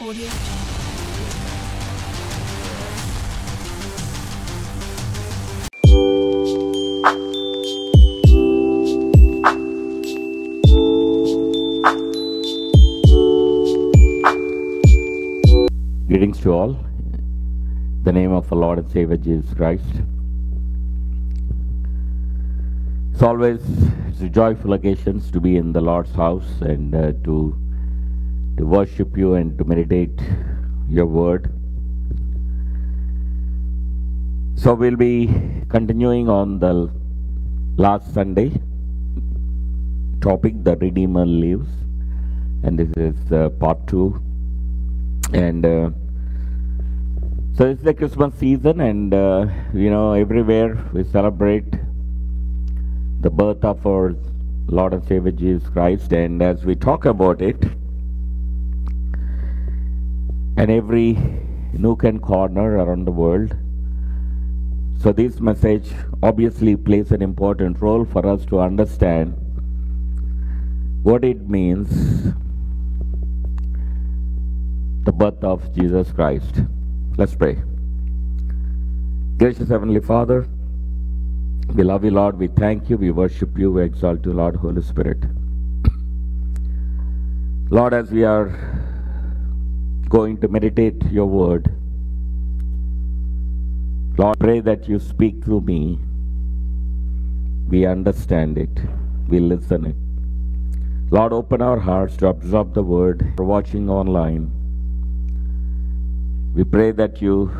Audio Jungle. Greetings to all. In the name of our Lord and Savior Jesus Christ. It's a joyful occasion to be in the Lord's house and to worship you and to meditate your word. So we'll be continuing on the last Sunday topic, the Redeemer lives, and this is part 2. And so it's the Christmas season, and everywhere we celebrate the birth of our Lord and Savior Jesus Christ. And as we talk about it, and every nook and corner around the world, so this message obviously plays an important role for us to understand what it means, the birth of Jesus Christ. Let's pray. Gracious Heavenly Father, we love you, Lord. We thank you. We worship you. We exalt you, Lord, Holy Spirit. Lord, as we are going to meditate your word, Lord, pray that you speak through me. We understand it. We listen it. Lord, open our hearts to absorb the word. For watching online, we pray that you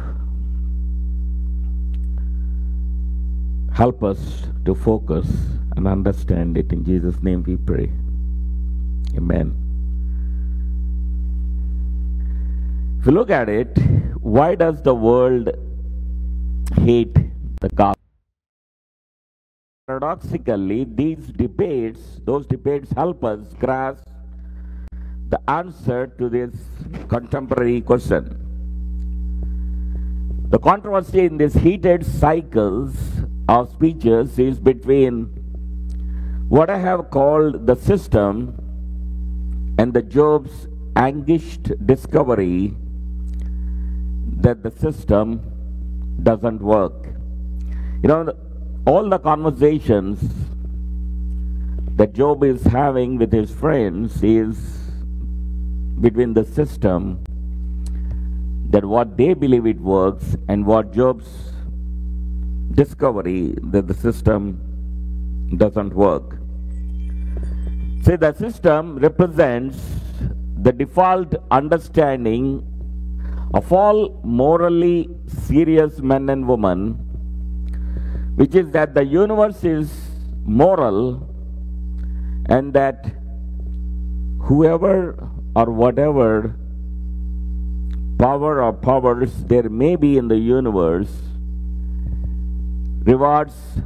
help us to focus and understand it. In Jesus' name we pray. Amen. If you look at it, why does the world hate the gospel? Paradoxically, those debates help us grasp the answer to this contemporary question. The controversy in these heated cycles of speeches is between what I have called the system and the Job's anguished discovery that the system doesn't work. All the conversations that Job is having with his friends is between the system, that what they believe it works, and what Job's discovery that the system doesn't work. See, the system represents the default understanding of all morally serious men and women, which is that the universe is moral and that whoever or whatever power or powers there may be in the universe rewards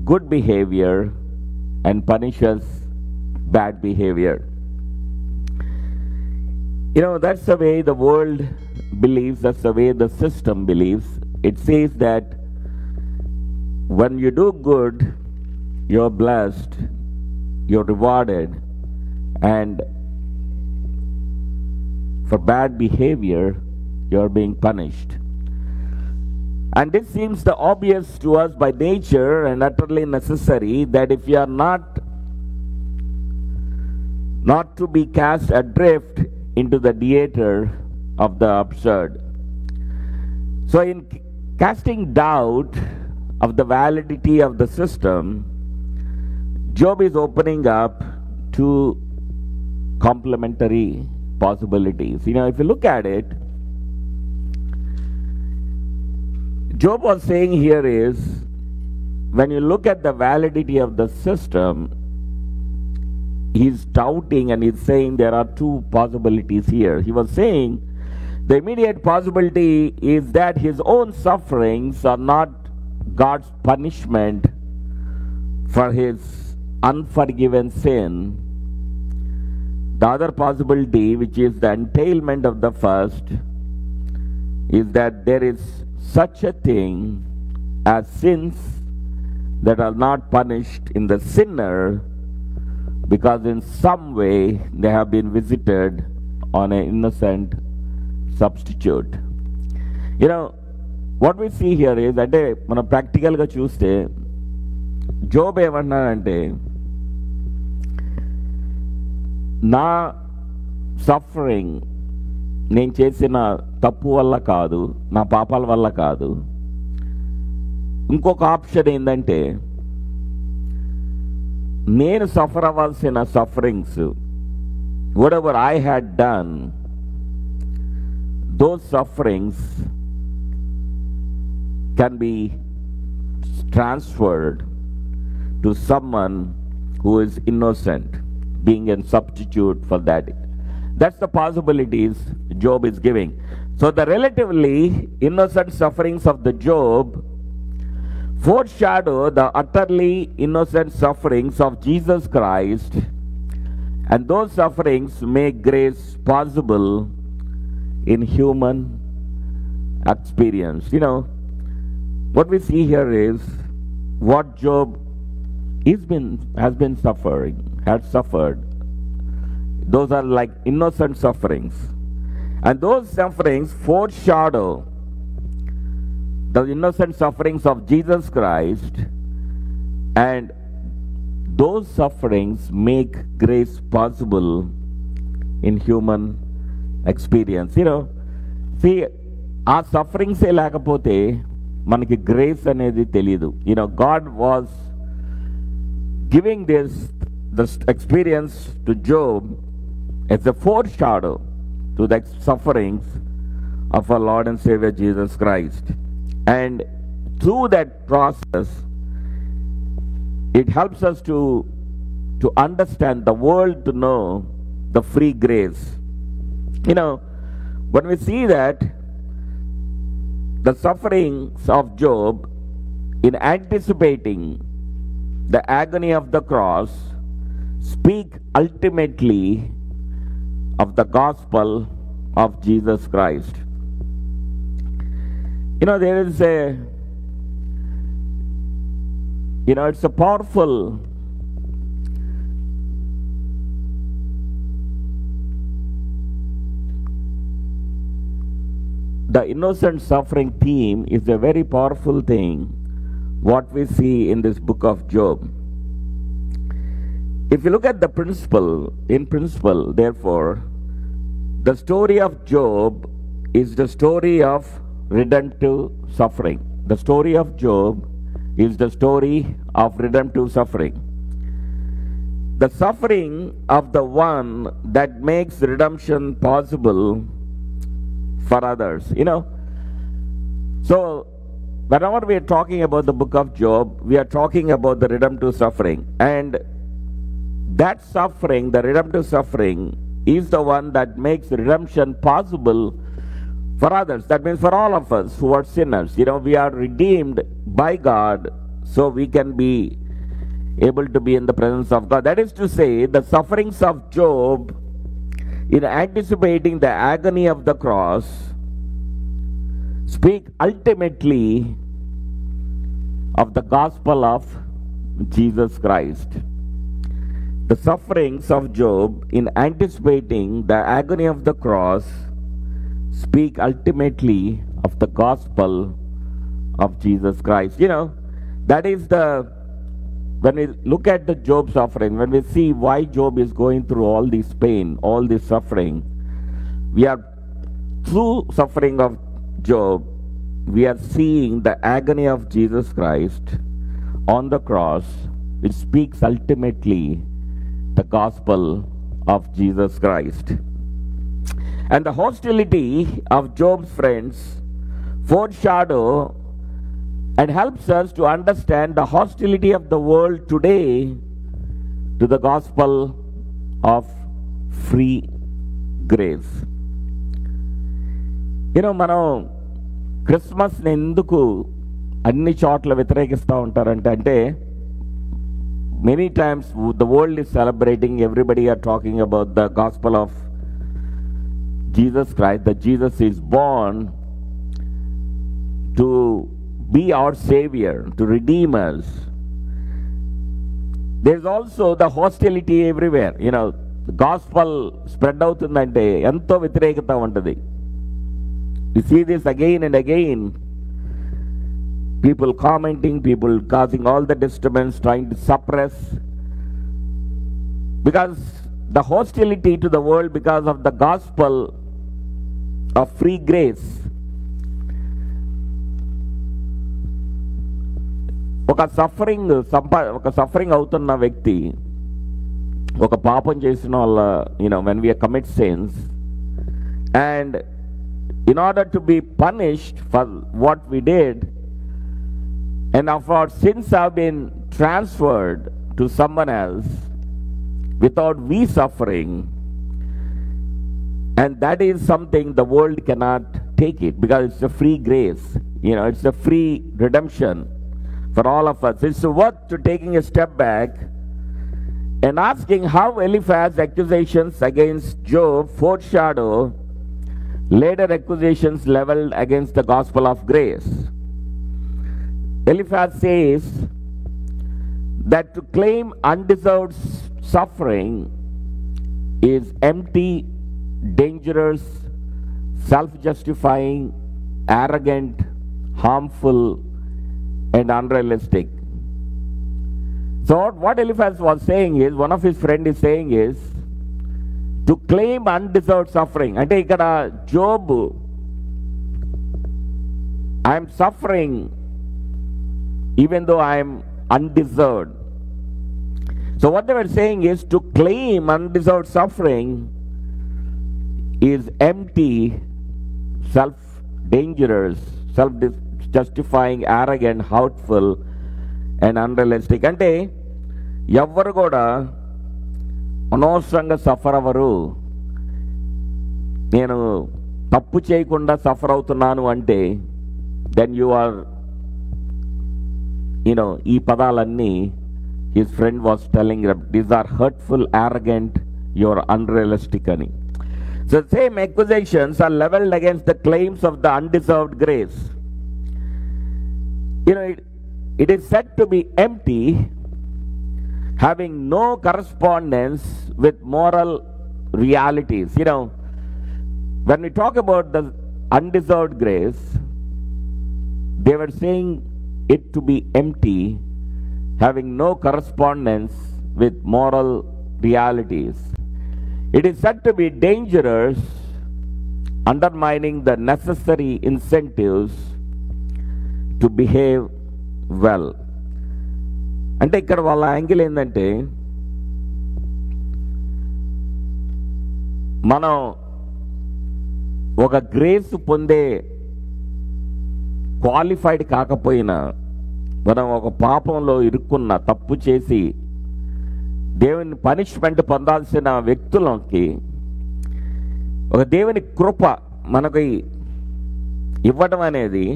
good behavior and punishes bad behavior. That's the way the world believes, that's the way the system believes. It says that when you do good, you're blessed, you're rewarded, and for bad behavior, you're being punished. And this seems the obvious to us by nature and utterly necessary, that if you are not to be cast adrift into the theater of the absurd. So in casting doubt of the validity of the system, Job is opening up two complementary possibilities. If you look at it, Job was saying here is, when you look at the validity of the system, he's doubting and he's saying there are two possibilities here. He was saying the immediate possibility is that his own sufferings are not God's punishment for his unforgiven sin. The other possibility, which is the entailment of the first, is that there is such a thing as sins that are not punished in the sinner because in some way they have been visited on an innocent substitute. You know, what we see here is, అంటే మనం ప్రాక్టికల్గా చూస్తే Job ఏమన్నాడంటే, నా suffering నేను చేసిన తప్పు వల్ల కాదు, నా పాపాల వల్ల కాదు. ఇంకొక ఆప్షన్ ఏంటంటే, నేను సఫర్ అవ్వాల్సిన sufferings, whatever I had done, those sufferings can be transferred to someone who is innocent, being a substitute for that. That's the possibilities Job is giving. So the relatively innocent sufferings of the Job foreshadow the utterly innocent sufferings of Jesus Christ, and those sufferings make grace possible in human experience. You know, what we see here is what Job has been suffering, had suffered. Those are like innocent sufferings. And those sufferings foreshadow the innocent sufferings of Jesus Christ, and those sufferings make grace possible in human experience. You know, see, ఆ సఫరింగ్సే లేకపోతే మనకి grace అనేది తెలియదు. You know, God was giving this experience to Job as a foreshadow to the sufferings of our Lord and Savior Jesus Christ. And through that process, it helps us to understand the world, to know the free grace. You know, when we see that the sufferings of Job, in anticipating the agony of the cross, speak ultimately of the gospel of Jesus Christ. You know, there is it's a powerful the innocent suffering theme is a very powerful thing, what we see in this book of Job. If you look at the principle, therefore, the story of Job is the story of redemptive suffering. The story of Job is the story of redemptive suffering. The suffering of the one that makes redemption possible for others. You know, so whenever we are talking about the book of Job, we are talking about the redemptive suffering. And that suffering, the redemptive suffering, is the one that makes redemption possible for others. That means for all of us who are sinners. You know, we are redeemed by God, so we can be able to be in the presence of God. That is to say, the sufferings of Job, in anticipating the agony of the cross, speak ultimately of the gospel of Jesus Christ. The sufferings of Job, in anticipating the agony of the cross, speak ultimately of the gospel of Jesus Christ. You know, that is when we look at the Job suffering, when we see why Job is going through all this pain, all this suffering, we are, through suffering of Job, we are seeing the agony of Jesus Christ on the cross, which speaks ultimately the gospel of Jesus Christ. And the hostility of Job's friends foreshadow and helps us to understand the hostility of the world today to the gospel of free grace. You know, మనం క్రిస్మస్ని ఎందుకు అన్ని చోట్ల వ్యతిరేకిస్తూ ఉంటారంటే many times the world is celebrating, everybody are talking about the gospel of Jesus Christ, that Jesus is born to be our savior, to redeem us. There's also the hostility everywhere. You know, the gospel spread out ఉందంటే ఎంతో వ్యతిరేకత ఉంటుంది. We see this again and again. People commenting, people causing all the disturbance, trying to suppress. Because the hostility to the world because of the gospel of free grace. ఒక suffering అవుతున్న వ్యక్తి ఒక పాపం చేసిన వాళ్ళ when we commit sins, and in order to be punished for what we did, and if our sins have been transferred to someone else without we suffering, and that is something the world cannot take it, because it's a free grace, it's a free redemption for all of us. It's worth to taking a step back and asking how Eliphaz's accusations against Job foreshadow later accusations leveled against the gospel of grace. Eliphaz says that to claim undeserved suffering is empty, dangerous, self-justifying, arrogant, harmful, and unrealistic. So what Eliphaz was saying is, one of his friend is saying is, to claim undeserved suffering. Ante ikkada Job, I am suffering even though I am undeserved. So what they were saying is, to claim undeserved suffering is empty, dangerous, self-justifying, arrogant, hurtful, and unrealistic. అంటే ఎవ్వరు కూడా అనవసరంగా suffer అవ్వరు. నేను తప్పు చేయకుండా suffer అవుతున్నాను అంటే దెన్ యు ఆర్ ఈ పదాలన్నీ his friend was telling these are hurtful, arrogant, you are unrealistic అని. So same accusations are leveled against the claims of the undeserved grace. It is said to be empty, having no correspondence with moral realities. When we talk about the undeserved grace, they were saying it to be empty, having no correspondence with moral realities. It is said to be dangerous, undermining the necessary incentives to behave well. అంటే ఇక్కడ వాళ్ళ angle ఏంటంటే, మనం ఒక grace పొందే qualified కాకపోయినా, మనం ఒక పాపంలో ఇరుక్కున్న, తప్పు చేసి దేవుని పనిష్మెంట్ పొందాల్సిన వ్యక్తులకి ఒక దేవుని కృప మనకి ఇవ్వడం అనేది,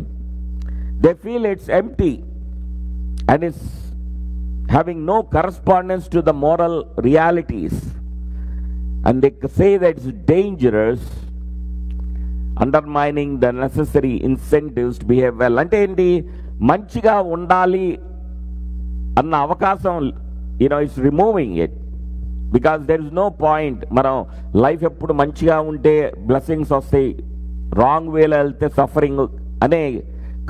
they feel it's empty and it's having no correspondence to the moral realities, and they say that it's dangerous, undermining the necessary incentives to behave well. అంటే ఏంటి, మంచిగా ఉండాలి అన్న అవకాశం it's removing it, because there is no point. మనం life ఎప్పుడు మంచిగా ఉంటే బ్లెస్సింగ్స్ వస్తాయి, రాంగ్ వేలో వెళ్తే సఫరింగ్ అనే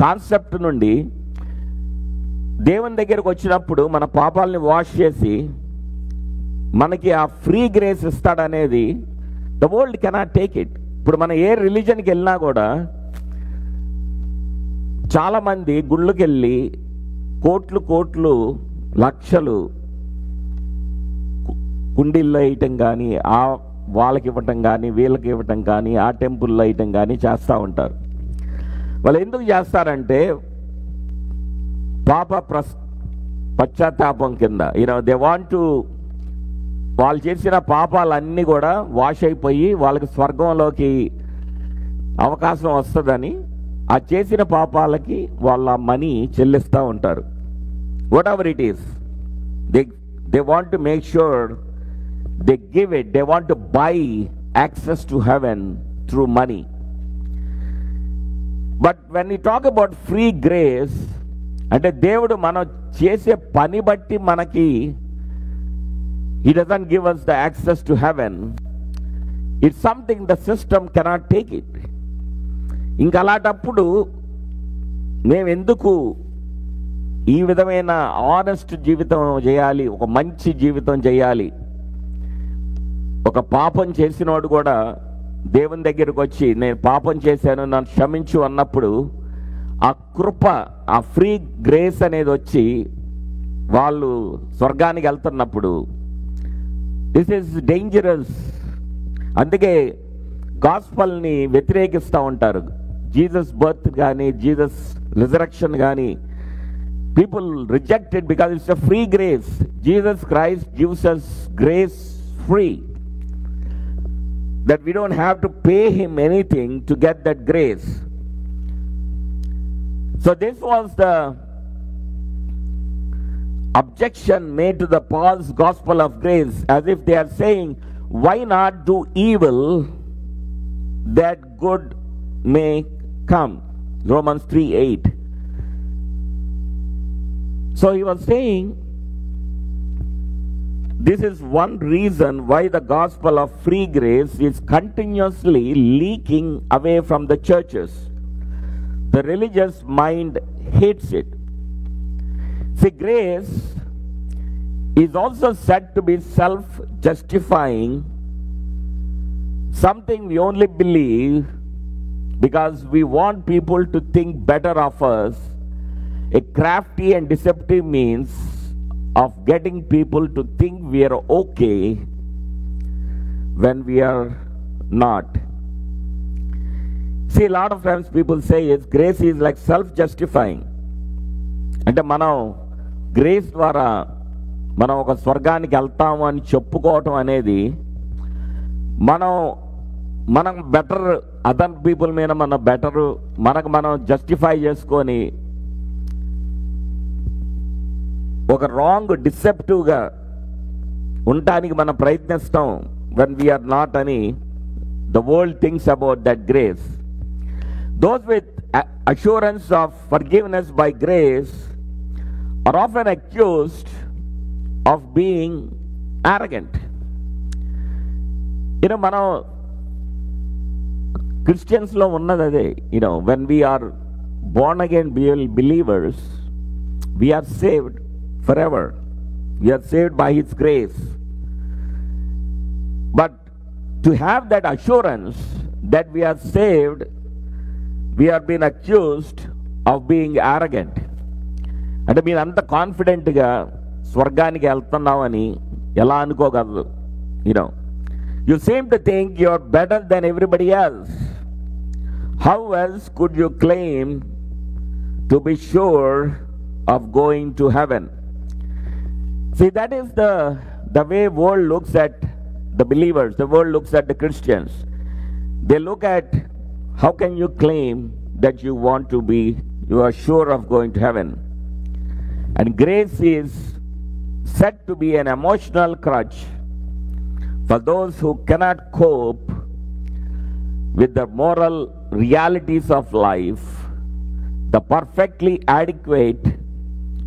కాన్సెప్ట్ నుండి దేవుని దగ్గరకు వచ్చినప్పుడు మన పాపాలని వాష్ చేసి మనకి ఆ ఫ్రీ గ్రేస్ ఇస్తాడనేది the world cannot take it. ఇప్పుడు మనం ఏ రిలీజన్కి వెళ్ళినా కూడా చాలామంది గుళ్ళకి వెళ్ళి కోట్లు లక్షలు కుండీల్లో వేయటం కానీ, ఆ వాళ్ళకి ఇవ్వటం కానీ, వీళ్ళకి ఇవ్వటం కానీ, ఆ టెంపుల్లో వేయటం కానీ చేస్తూ ఉంటారు. వాళ్ళు ఎందుకు చేస్తారంటే పశ్చాత్తాపం కింద, దే వాంట్ టు, వాళ్ళు చేసిన పాపాలన్నీ కూడా వాష్ అయిపోయి వాళ్ళకి స్వర్గంలోకి అవకాశం వస్తుందని ఆ చేసిన పాపాలకి వాళ్ళ మనీ చెల్లిస్తూ ఉంటారు. What ever it is, they want to make sure they give it. They want to buy access to heaven through money. But when you talk about free grace, అంటే దేవుడు మనం చేసే పని బట్టి మనకి, He doesn't give us the access to heaven. It's something the system cannot take it. ఇంకా అలాంటప్పుడు మేమెందుకు ఈ విధమైన ఆనెస్ట్ జీవితం చేయాలి, ఒక మంచి జీవితం చేయాలి? ఒక పాపం చేసినవాడు కూడా దేవుని దగ్గరకు వచ్చి నేను పాపం చేశాను నన్ను క్షమించు అన్నప్పుడు ఆ కృప, ఆ ఫ్రీ గ్రేస్ అనేది వచ్చి వాళ్ళు స్వర్గానికి వెళ్తున్నప్పుడు దిస్ ఈజ్ డేంజరస్. అందుకే గాస్పల్ని వ్యతిరేకిస్తూ ఉంటారు. జీసస్ బర్త్ కానీ జీసస్ రిజరక్షన్ కానీ people reject it because it's a free grace. Jesus Christ gives us grace free, that we don't have to pay him anything to get that grace. So this was the objection made to the Paul's gospel of grace, as if they are saying, why not do evil that good may come? Romans 3:8. So he was saying, this is one reason why the gospel of free grace is continuously leaking away from the churches. The religious mind hates it. See, grace is also said to be self-justifying, something we only believe because we want people to think better of us. A crafty and deceptive means of getting people to think we are okay when we are not. See, a lot of times people say grace is like self-justifying. అంటే మనం grace ద్వారా మనం ఒక స్వర్గానికి వెళ్తాము అని చెప్పుకోవటం అనేది మనం బెటర్, అదర్ పీపుల్ మీద మనం బెటరు, మనకు మనం జస్టిఫై చేసుకొని ఒక రాంగ్ డిసెప్టివ్గా ఉండటానికి మనం ప్రయత్నిస్తాం వెన్ వీఆర్ నాట్ అని the world thinks about that grace. Those with assurance of forgiveness by grace are often accused of being arrogant. మనం క్రిస్టియన్స్లో ఉన్నది అదే. When we're born again believers, we're saved forever. We are saved by his grace. But to have that assurance that we are saved, we are being accused of being arrogant. అంటే మీరు అంత కాన్ఫిడెంట్గా స్వర్గానికి వెళ్తున్నామని ఎలా అనుకోగలరు? You seem to think you are better than everybody else. How else could you claim to be sure of going to heaven? See, that is the way world looks at the believers, the world looks at the Christians. They look at, how can you claim that you are sure of going to heaven? And grace is said to be an emotional crutch for those who cannot cope with the moral realities of life, the perfectly adequate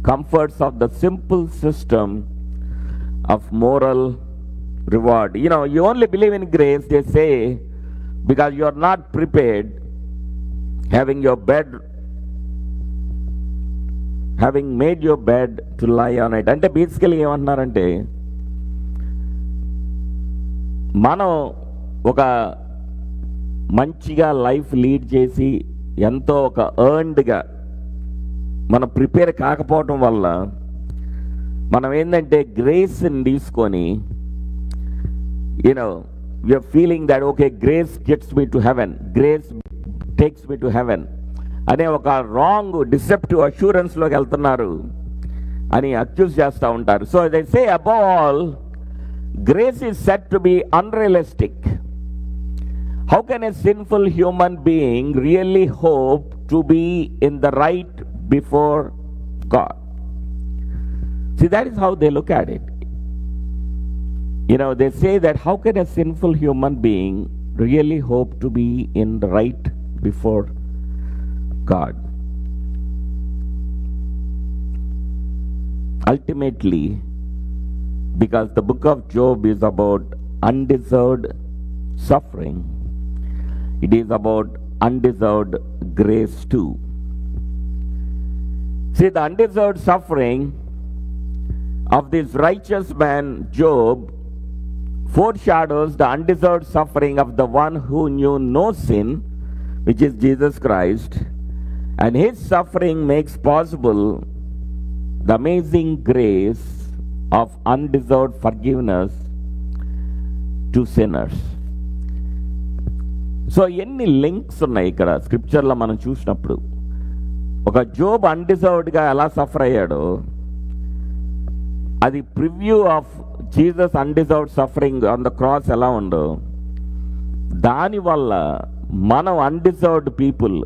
comforts of the simple system of moral reward. You only believe in grace, they say, because you are not prepared, having made your bed to lie on it. అంటే basically ఏమంటున్నారంటే, మనం ఒక మంచిగా life lead చేసి ఎంతో ఒక ఎర్న్డ్గా మనం prepare కాకపోవటం వల్ల మనం ఏంటంటే గ్రేస్ని తీసుకొని we're feeling that okay grace gets me to heaven, grace takes me to heaven అనే ఒక రాంగ్ డిసెప్టివ్ అష్యూరెన్స్లోకి వెళ్తున్నారు అని అక్యూజ్ చేస్తూ ఉంటారు. So they say above all grace is set to be unrealistic. How can a sinful human being really hope to be in the right before God? See, that is how they look at it. They say that how can a sinful human being really hope to be in the right before God? Ultimately, because the book of Job is about undeserved suffering, it is about undeserved grace too. See, the undeserved suffering of this righteous man Job foreshadows the undeserved suffering of the one who knew no sin, which is Jesus Christ, and his suffering makes possible the amazing grace of undeserved forgiveness to sinners. So ఎన్ని links ఉన్నాయి ఇక్కడ స్క్రిప్చర్లో మనం చూసినప్పుడు. ఒక Job అన్డిజర్వ్డ్గా ఎలా suffer అయ్యాడో అది preview of Jesus undeserved suffering on the cross ఎలా ఉండో, దానివల్ల మనం undeserved people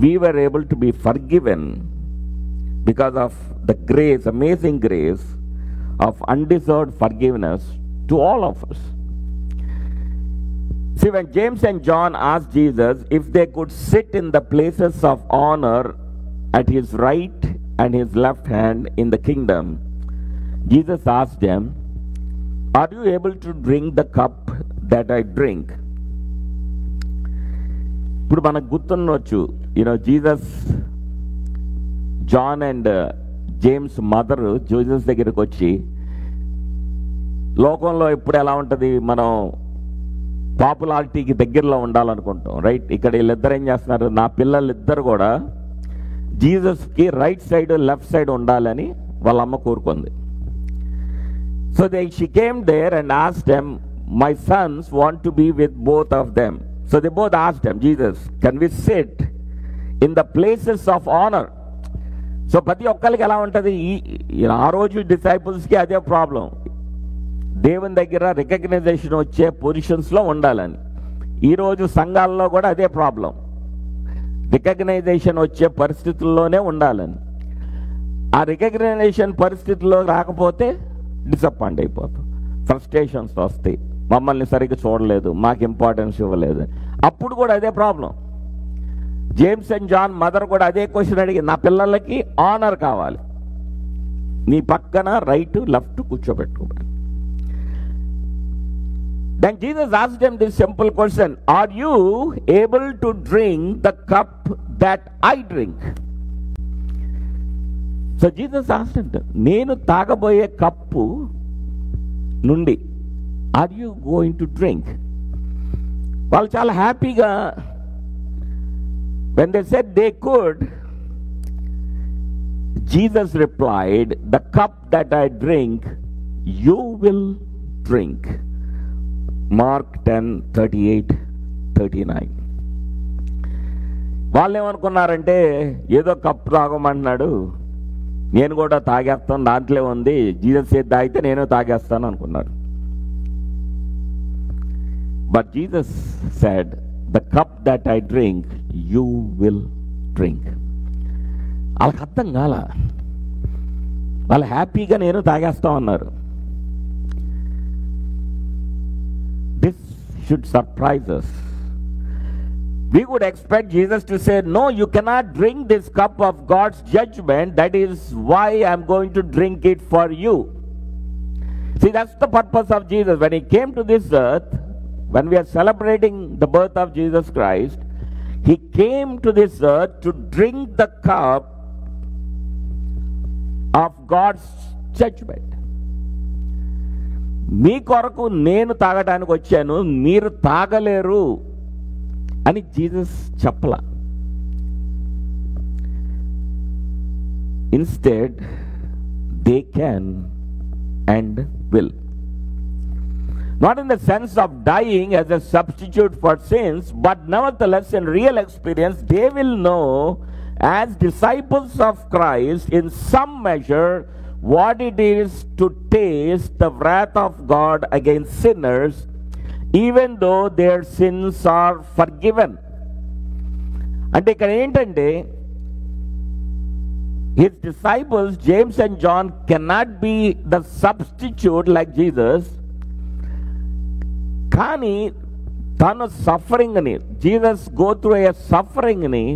we were able to be forgiven because of the grace, amazing grace of undeserved forgiveness to all of us. See, when James and John asked Jesus if they could sit in the places of honor at his right and his left hand in the kingdom, Jesus asked them, "Are you able to drink the cup that I drink?" ఇప్పుడు మనకు గుర్తుండొచ్చు, Jesus John and James mother Jesus దగ్గరికి వచ్చి, లోకంలో ఇప్పుడు ఎలా ఉంటుంది, మనం పాపులారిటీకి దగ్గరలో ఉండాలనుకుంటాం, రైట్? ఇక్కడ వీళ్ళిద్దరు ఏం చేస్తున్నారు, నా పిల్లలిద్దరు కూడా జీసస్కి రైట్ సైడ్ లెఫ్ట్ సైడ్ ఉండాలని వాళ్ళ అమ్మ కోరుకుంది. So she came there and asked them, my sons want to be with both of them. So they both asked him, Jesus, can we sit in the places of honor? So ప్రతి ఒక్కరికి ఎలా ఉంటుంది, ఆ రోజు డిసైపుల్స్కి అదే problem, దేవుని దగ్గర recognition వచ్చే పొజిషన్స్లో ఉండాలని. ఈరోజు సంఘాల్లో కూడా అదే ప్రాబ్లం, రికగ్నైజేషన్ వచ్చే పరిస్థితుల్లోనే ఉండాలని. ఆ రికగ్నైజేషన్ పరిస్థితుల్లో రాకపోతే డిసప్పాయింట్ అయిపోతాం, ఫ్రస్ట్రేషన్స్ వస్తాయి, మమ్మల్ని సరిగ్గా చూడలేదు, మాకు ఇంపార్టెన్స్ ఇవ్వలేదు. అప్పుడు కూడా అదే problem. James and John mother కూడా అదే క్వశ్చన్ అడిగి, నా పిల్లలకి ఆనర్ కావాలి, నీ పక్కన రైట్ లెఫ్ట్ కూర్చోబెట్టుకోవాలి. Then Jesus asked them this simple question, are you able to drink the cup that I drink? So Jesus asked him, నేను తాగబోయే కప్పు నుండి are you going to drink? వాళ్ళు చాలా హ్యాపీగా, when they said they could, Jesus replied, the cup that I drink you will drink. Mark 10:38-39. వాళ్ళు ఏమనుకున్నారంటే, ఏదో cup తాగమంటున్నాడు, నేను కూడా తాగేస్తాను, దాంట్లో ఉంది, జీసస్ ఏది తాగితే నేను తాగేస్తాను అనుకున్నాడు. But Jesus said, the cup that I drink you will drink. వాళ్ళకి అర్థం కాల, వాళ్ళు హ్యాపీగా నేను తాగేస్తా ఉన్నారు. This should surprise us. We would expect Jesus to say, no, you cannot drink this cup of God's judgment, that is why I'm going to drink it for you. See, that's the purpose of Jesus. When he came to this earth, when we are celebrating the birth of Jesus Christ, he came to this earth to drink the cup of God's judgment. మీ కొరకు నేను తాగడానికి వచ్చాను, మీరు తాగలేరు అని Jesus చెప్పలా. Instead they can and will. Not in the sense of dying as a substitute for sins, but nevertheless in real experience they will know as disciples of Christ in some measure what it is to taste the wrath of God against sinners, even though their sins are forgiven. అంటే ఇక్కడ ఏంటంటే, his disciples James and John cannot be the substitute like Jesus. కానీ తన సఫరింగ్ని, Jesus go through a సఫరింగ్ని,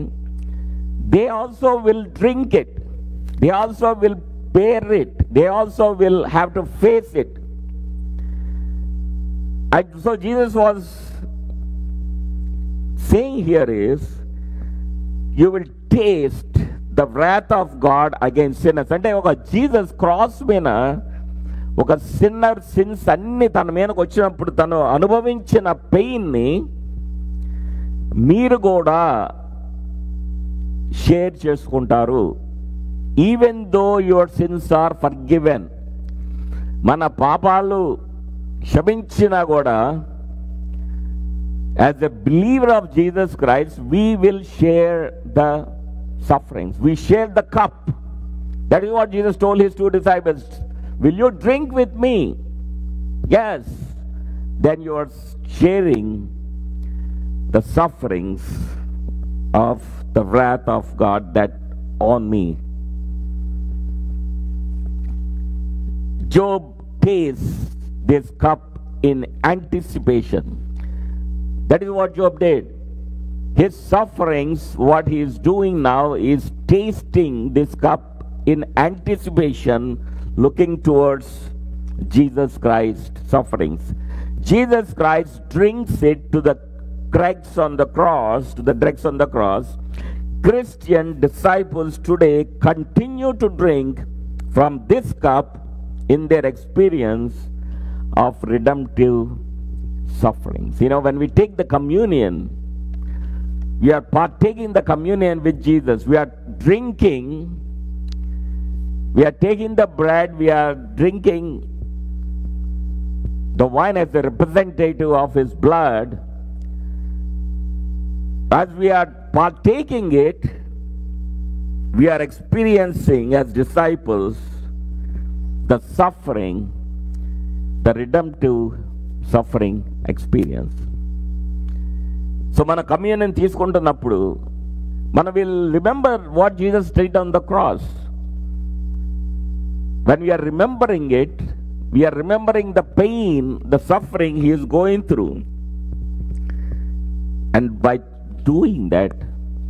they also will drink it, they also will bear it, they also will have to face it. So Jesus was saying here is, you will taste the wrath of God against sinners. అంటే ఒక Jesus cross మీద ఒక sinner since అన్ని తన మీదకి వచ్చినప్పుడు తను అనుభవించిన పెయిన్ని మీరు కూడా షేర్ చేసుకుంటారు. Even though your sins are forgiven, మన పాపాలు క్షమించినా కూడా as a believer of Jesus Christ, we will share the sufferings. We share the cup. That is what Jesus told his two disciples. Will you drink with me? Yes. Then you are sharing the sufferings of the wrath of God that on me. Job tastes this cup in anticipation. That is what Job did. His sufferings, what he is doing now is tasting this cup in anticipation, looking towards Jesus Christ's sufferings. Jesus Christ drinks it to the dregs on the cross. Christian disciples today continue to drink from this cup in their experience of redemptive sufferings. You know, when we take the communion, we are partaking the communion with Jesus. We are drinking, we are taking the bread, we are drinking the wine as a representative of his blood. As we are partaking it, we are experiencing as disciples the suffering, the redemptive suffering experience. So మన communion తీసుకుంటున్నప్పుడు మనం will remember what Jesus did on the cross. When we are remembering it, we are remembering the pain, the suffering he is going through. And by doing that,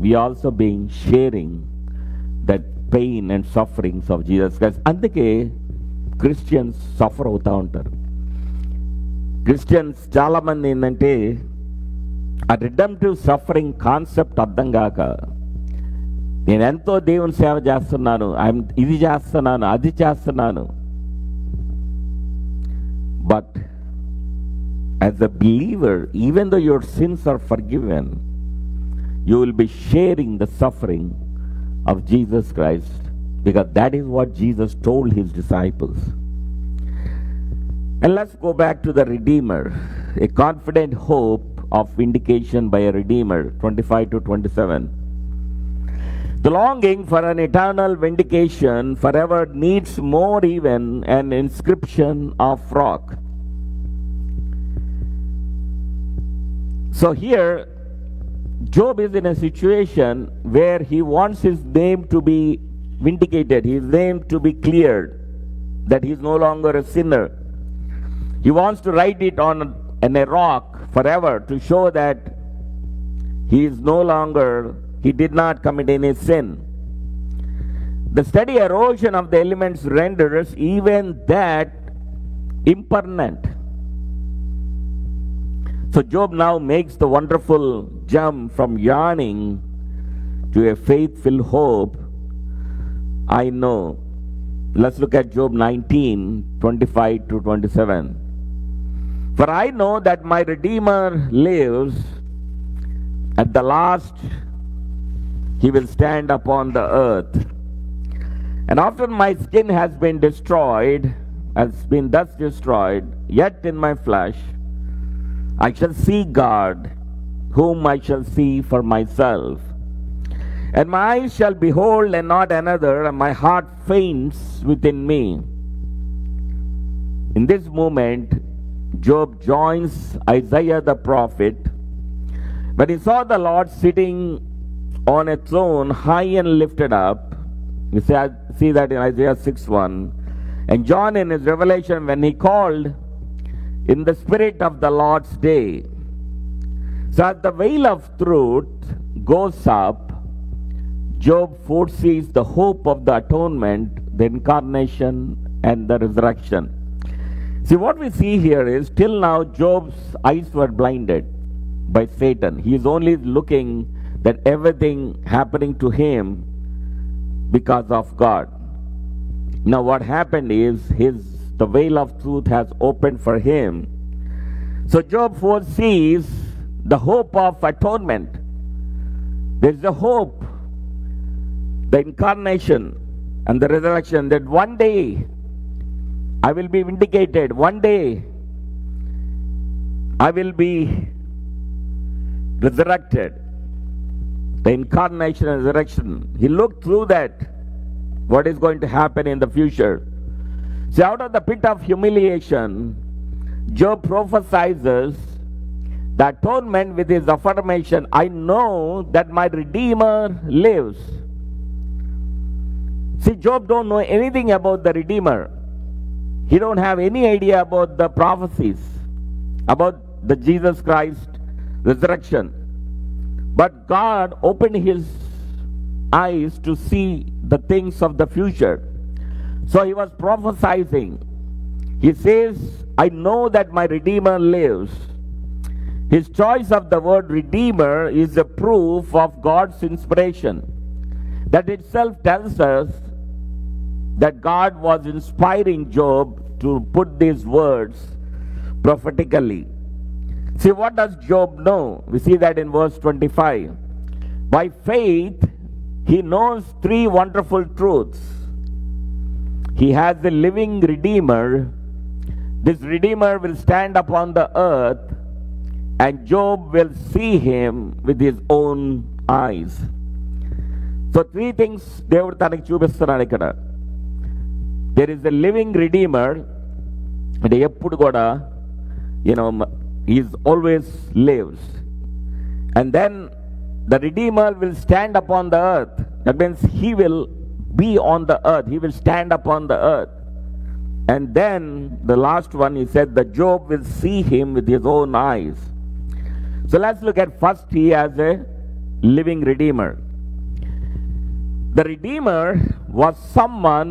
we also being sharing that pain and sufferings of Jesus Christ. అందుకే Christians suffer అవుతూ ఉంటారు. Christians చాలామంది ఏంటంటే ఆ redemptive suffering concept అర్థం కాక, నేను ఎంతో దేవుని సేవ చేస్తున్నాను, ఇది చేస్తున్నాను, అది చేస్తున్నాను, but as a believer, even though your sins are forgiven, you will be sharing the suffering of Jesus Christ, because that is what Jesus told his disciples. And let's go back to the Redeemer, a confident hope of vindication by a Redeemer, 25 to 27. The longing for an eternal vindication forever needs more even an inscription of rock. So here Job is in a situation where he wants his name to be vindicated, his name to be cleared, that he is no longer a sinner. He wants to write it on a rock forever to show that he is no longer, he did not commit any sin. The steady erosion of the elements renders even that impermanent. So Job now makes the wonderful jump from yearning to a faithful hope. I know. Let's look at Job 19, 25 to 27. For I know that my Redeemer lives. At the last he will stand upon the earth. And after my skin has been destroyed, has been thus destroyed, yet in my flesh I shall see God, whom I shall see for myself. And my eyes shall behold and not another, and my heart faints within me. In this moment, Job joins Isaiah the prophet. When he saw the Lord sitting on a throne high and lifted up, you see that in Isaiah 6:1. And John in his revelation, when he called in the spirit of the Lord's day. So as the veil of truth goes up, Job foresees the hope of the atonement, the incarnation, and the resurrection. See, what we see here is, till now Job's eyes were blinded by Satan. He is only looking that everything happening to him because of God. Now what happened is the veil of truth has opened for him. So Job foresees the hope of atonement. There is a hope, the incarnation and the resurrection, that one day I will be vindicated. One day I will be resurrected. The incarnation and resurrection. He looked through that, what is going to happen in the future. So out of the pit of humiliation, Job prophesies the atonement with his affirmation, I know that my Redeemer lives. See, Job don't know anything about the Redeemer. He don't have any idea about the prophecies, about the Jesus Christ resurrection. But God opened his eyes to see the things of the future. So he was prophesying. He says, I know that my Redeemer lives. His choice of the word Redeemer is a proof of God's inspiration. That itself tells us that God was inspiring Job to put these words prophetically. See, what does Job know? We see that in verse 25. By faith, he knows three wonderful truths. He has a living Redeemer. This Redeemer will stand upon the earth, and Job will see him with his own eyes. So three things దేవుడు తనకి చూపిస్తున్నాడు ఇక్కడ. There is a living Redeemer, అంటే ఎప్పుడు కూడా he always lives. And then the Redeemer will stand upon the earth. That means he will be on the earth. He will stand upon the earth. And then the last one, he said, the Job will see him with his own eyes. So let's look at first, he has a living Redeemer. The Redeemer was someone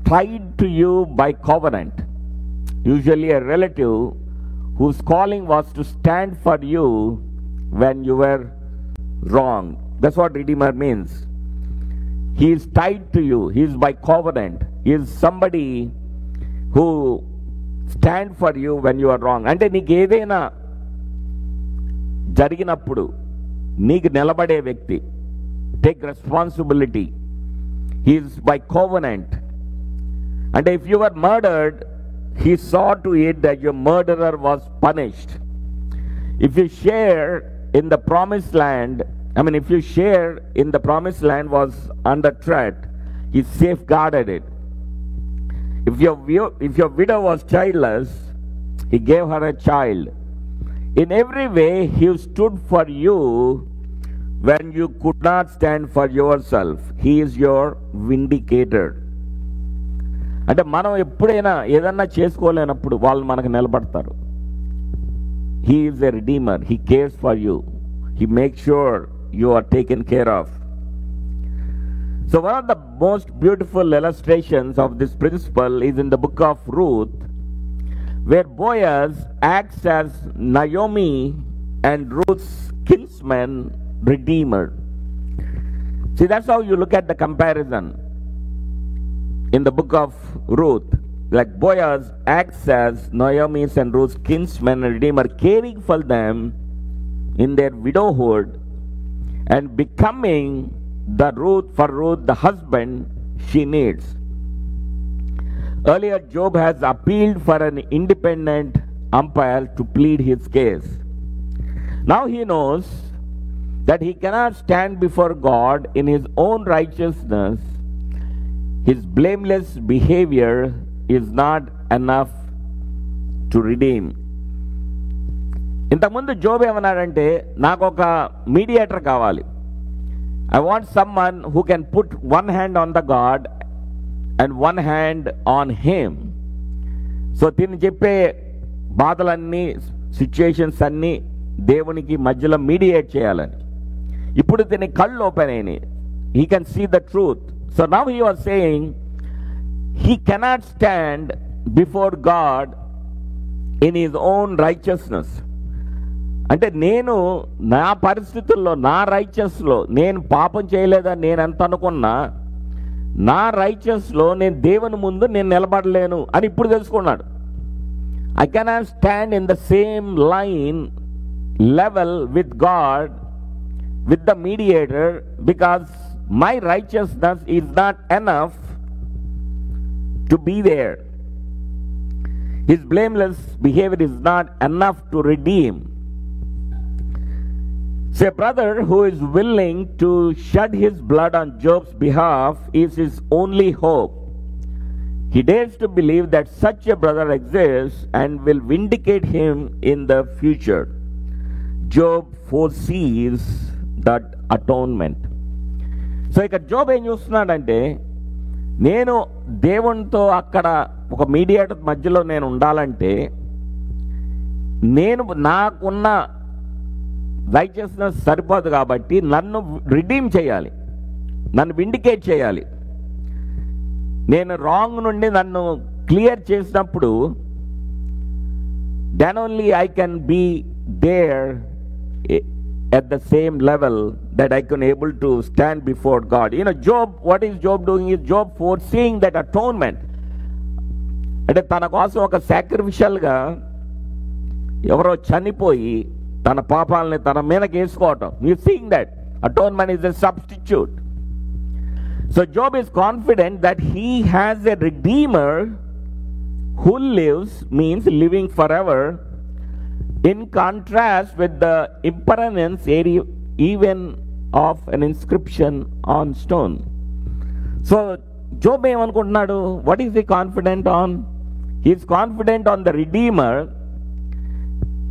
tied to you by covenant, usually a relative whose calling was to stand for you when you were wrong. That's what Redeemer means. He is tied to you. He is by covenant. He is somebody who stand for you when you are wrong. అంటే నీకు ఏదైనా జరిగినప్పుడు నీకు నిలబడే వ్యక్తి, take responsibility. He is by covenant. And if you were murdered, he saw to it that your murderer was punished. If you share in the promised land, if you share in the promised land was under threat, he safeguarded it. If your widow was childless, he gave her a child. In every way, he stood for you when you could not stand for yourself. He is your vindicator. అంటే మనం ఎప్పుడైనా ఏదన్నా చేసుకోలేనప్పుడు వాళ్ళు మనకు నిలబడతారు. He is a redeemer. He cares for you. He makes sure you are taken care of. So one of the most beautiful illustrations of this principle is in the book of Ruth, where Boaz acts as Naomi and Ruth's kinsman redeemer. See, that's how you look at the comparison in the book of Ruth. Like Boaz acts as Naomi's and Ruth's kinsman and redeemer, caring for them in their widowhood and becoming for Ruth the husband she needs. Earlier, Job has appealed for an independent umpire to plead his case. Now he knows that he cannot stand before God in his own righteousness. His blameless behavior is not enough to redeem. ఇంతకుముందు Job ఏమన్నాడంటే, నాకు ఒక mediator కావాలి. I want someone who can put one hand on the God and one hand on him. So తిని చెప్పే బాధలన్నీ, situations అన్నీ దేవునికి మధ్యలో మీడియేట్ చేయాలని. ఇప్పుడు తిని కళ్ళు ఓపెన్ అయినాయి. He can see the truth. So now he was saying he cannot stand before God in his own righteousness. అంటే నేను నా పరిస్థితుల్లో, నా రైచస్లో, నేను పాపం చేయలేదని నేను ఎంత అనుకున్నా, నా రైచస్లో నేను దేవుని ముందు నేను నిలబడలేను అని ఇప్పుడు తెలుసుకున్నాడు. I cannot stand in the same level with God, with the mediator, because my righteousness is not enough to be there. His blameless behavior is not enough to redeem. So a brother who is willing to shed his blood on Job's behalf is his only hope. He dares to believe that such a brother exists and will vindicate him in the future. Job foresees that atonement. So ఇక Job ఏం చూస్తున్నాడంటే, నేను దేవునితో అక్కడ ఒక mediator మధ్యలో నేను ఉండాలంటే నేను నాకున్న రైచియస్నెస్ సరిపోదు కాబట్టి నన్ను రిడీమ్ చేయాలి, నన్ను విండికేట్ చేయాలి. నేను రాంగ్ నుండి నన్ను క్లియర్ చేసినప్పుడు then only I can be there at the same level that I can able to stand before God. You know, Job, what is Job doing? Is Job foreseeing that atonement? అంటే తన కోసం ఒక సాక్రిఫిషియల్గా ఎవరో చనిపోయి తన పాపాలని తన మీదకి వేసుకోవటం. You seeing that atonement is a substitute. So Job is confident that he has a redeemer who lives, means living forever, in contrast with the impermanence even of an inscription on stone. So Job ఏమనుకుంటున్నాడు? What is he confident on? He is confident on the redeemer.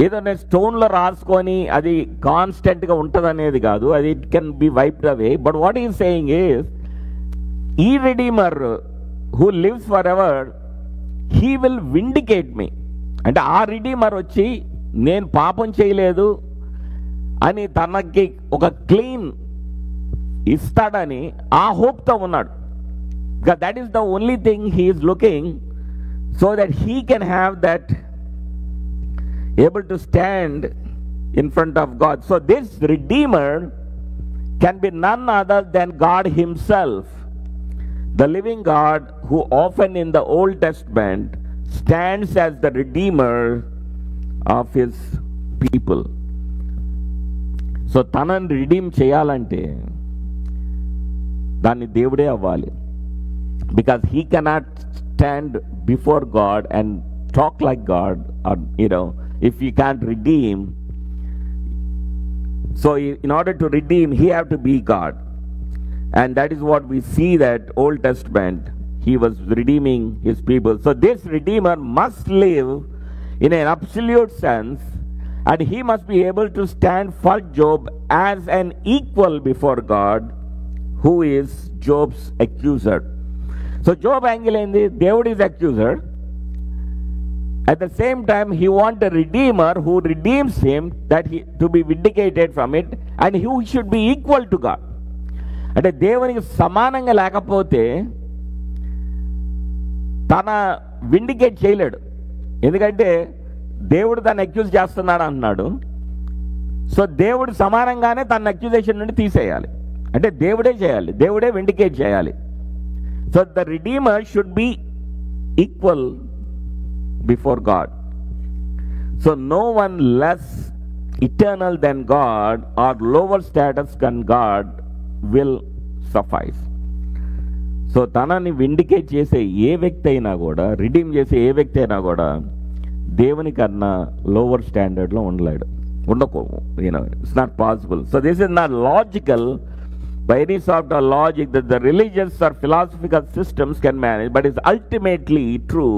ఏదో నేను స్టోన్లో రాసుకొని అది కాన్స్టెంట్గా ఉంటుంది అనేది కాదు, అది it can be wiped away. But what is saying is, ఈ redeemer who lives for ever, he will vindicate me. అంటే ఆ రిడీమర్ వచ్చి నేను పాపం చేయలేదు అని తనకి ఒక క్లీన్ ఇస్తాడని ఆ హోప్తో ఉన్నాడు. That is the only thing he is looking, so that he can have that able to stand in front of God. So this redeemer can be none other than God himself, the living God who often in the Old Testament stands as the redeemer of his people. So తనని redeem చేయాలంటే దాన్ని దేవుడే అవ్వాలి. Because he cannot stand before God and talk like God, or if he can't redeem. So in order to redeem, he have to be God. And that is what we see that Old Testament, he was redeeming his people. So this redeemer must live in an absolute sense, and he must be able to stand for Job as an equal before God, who is Job's accuser. So Job angle ఏంది? దేవుడు is accuser. At the same time, he wants a redeemer who redeems him, that he to be vindicated from it, and who should be equal to God. అంటే దేవునికి సమానంగా లేకపోతే తన విండికేట్ చేయలేడు. ఎందుకంటే దేవుడు తను అక్యూజ్ చేస్తున్నాడు అంటున్నాడు. సో దేవుడు సమానంగానే తన అక్యూజేషన్ నుండి తీసేయాలి. అంటే దేవుడే చేయాలి, దేవుడే విండికేట్ చేయాలి. So the redeemer should be equal before God. So no one less eternal than God or lower status than God will suffice. So తనని విండికేట్ చేసే ఏ వ్యక్తి అయినా కూడా, రిడీమ్ చేసే ఏ వ్యక్తి అయినా కూడా దేవుని కన్నా లోవర్ స్టాండర్డ్లో ఉండకో. It's not possible. So this is not logical by any sort of logic that the religious or philosophical systems can manage, but is ultimately true.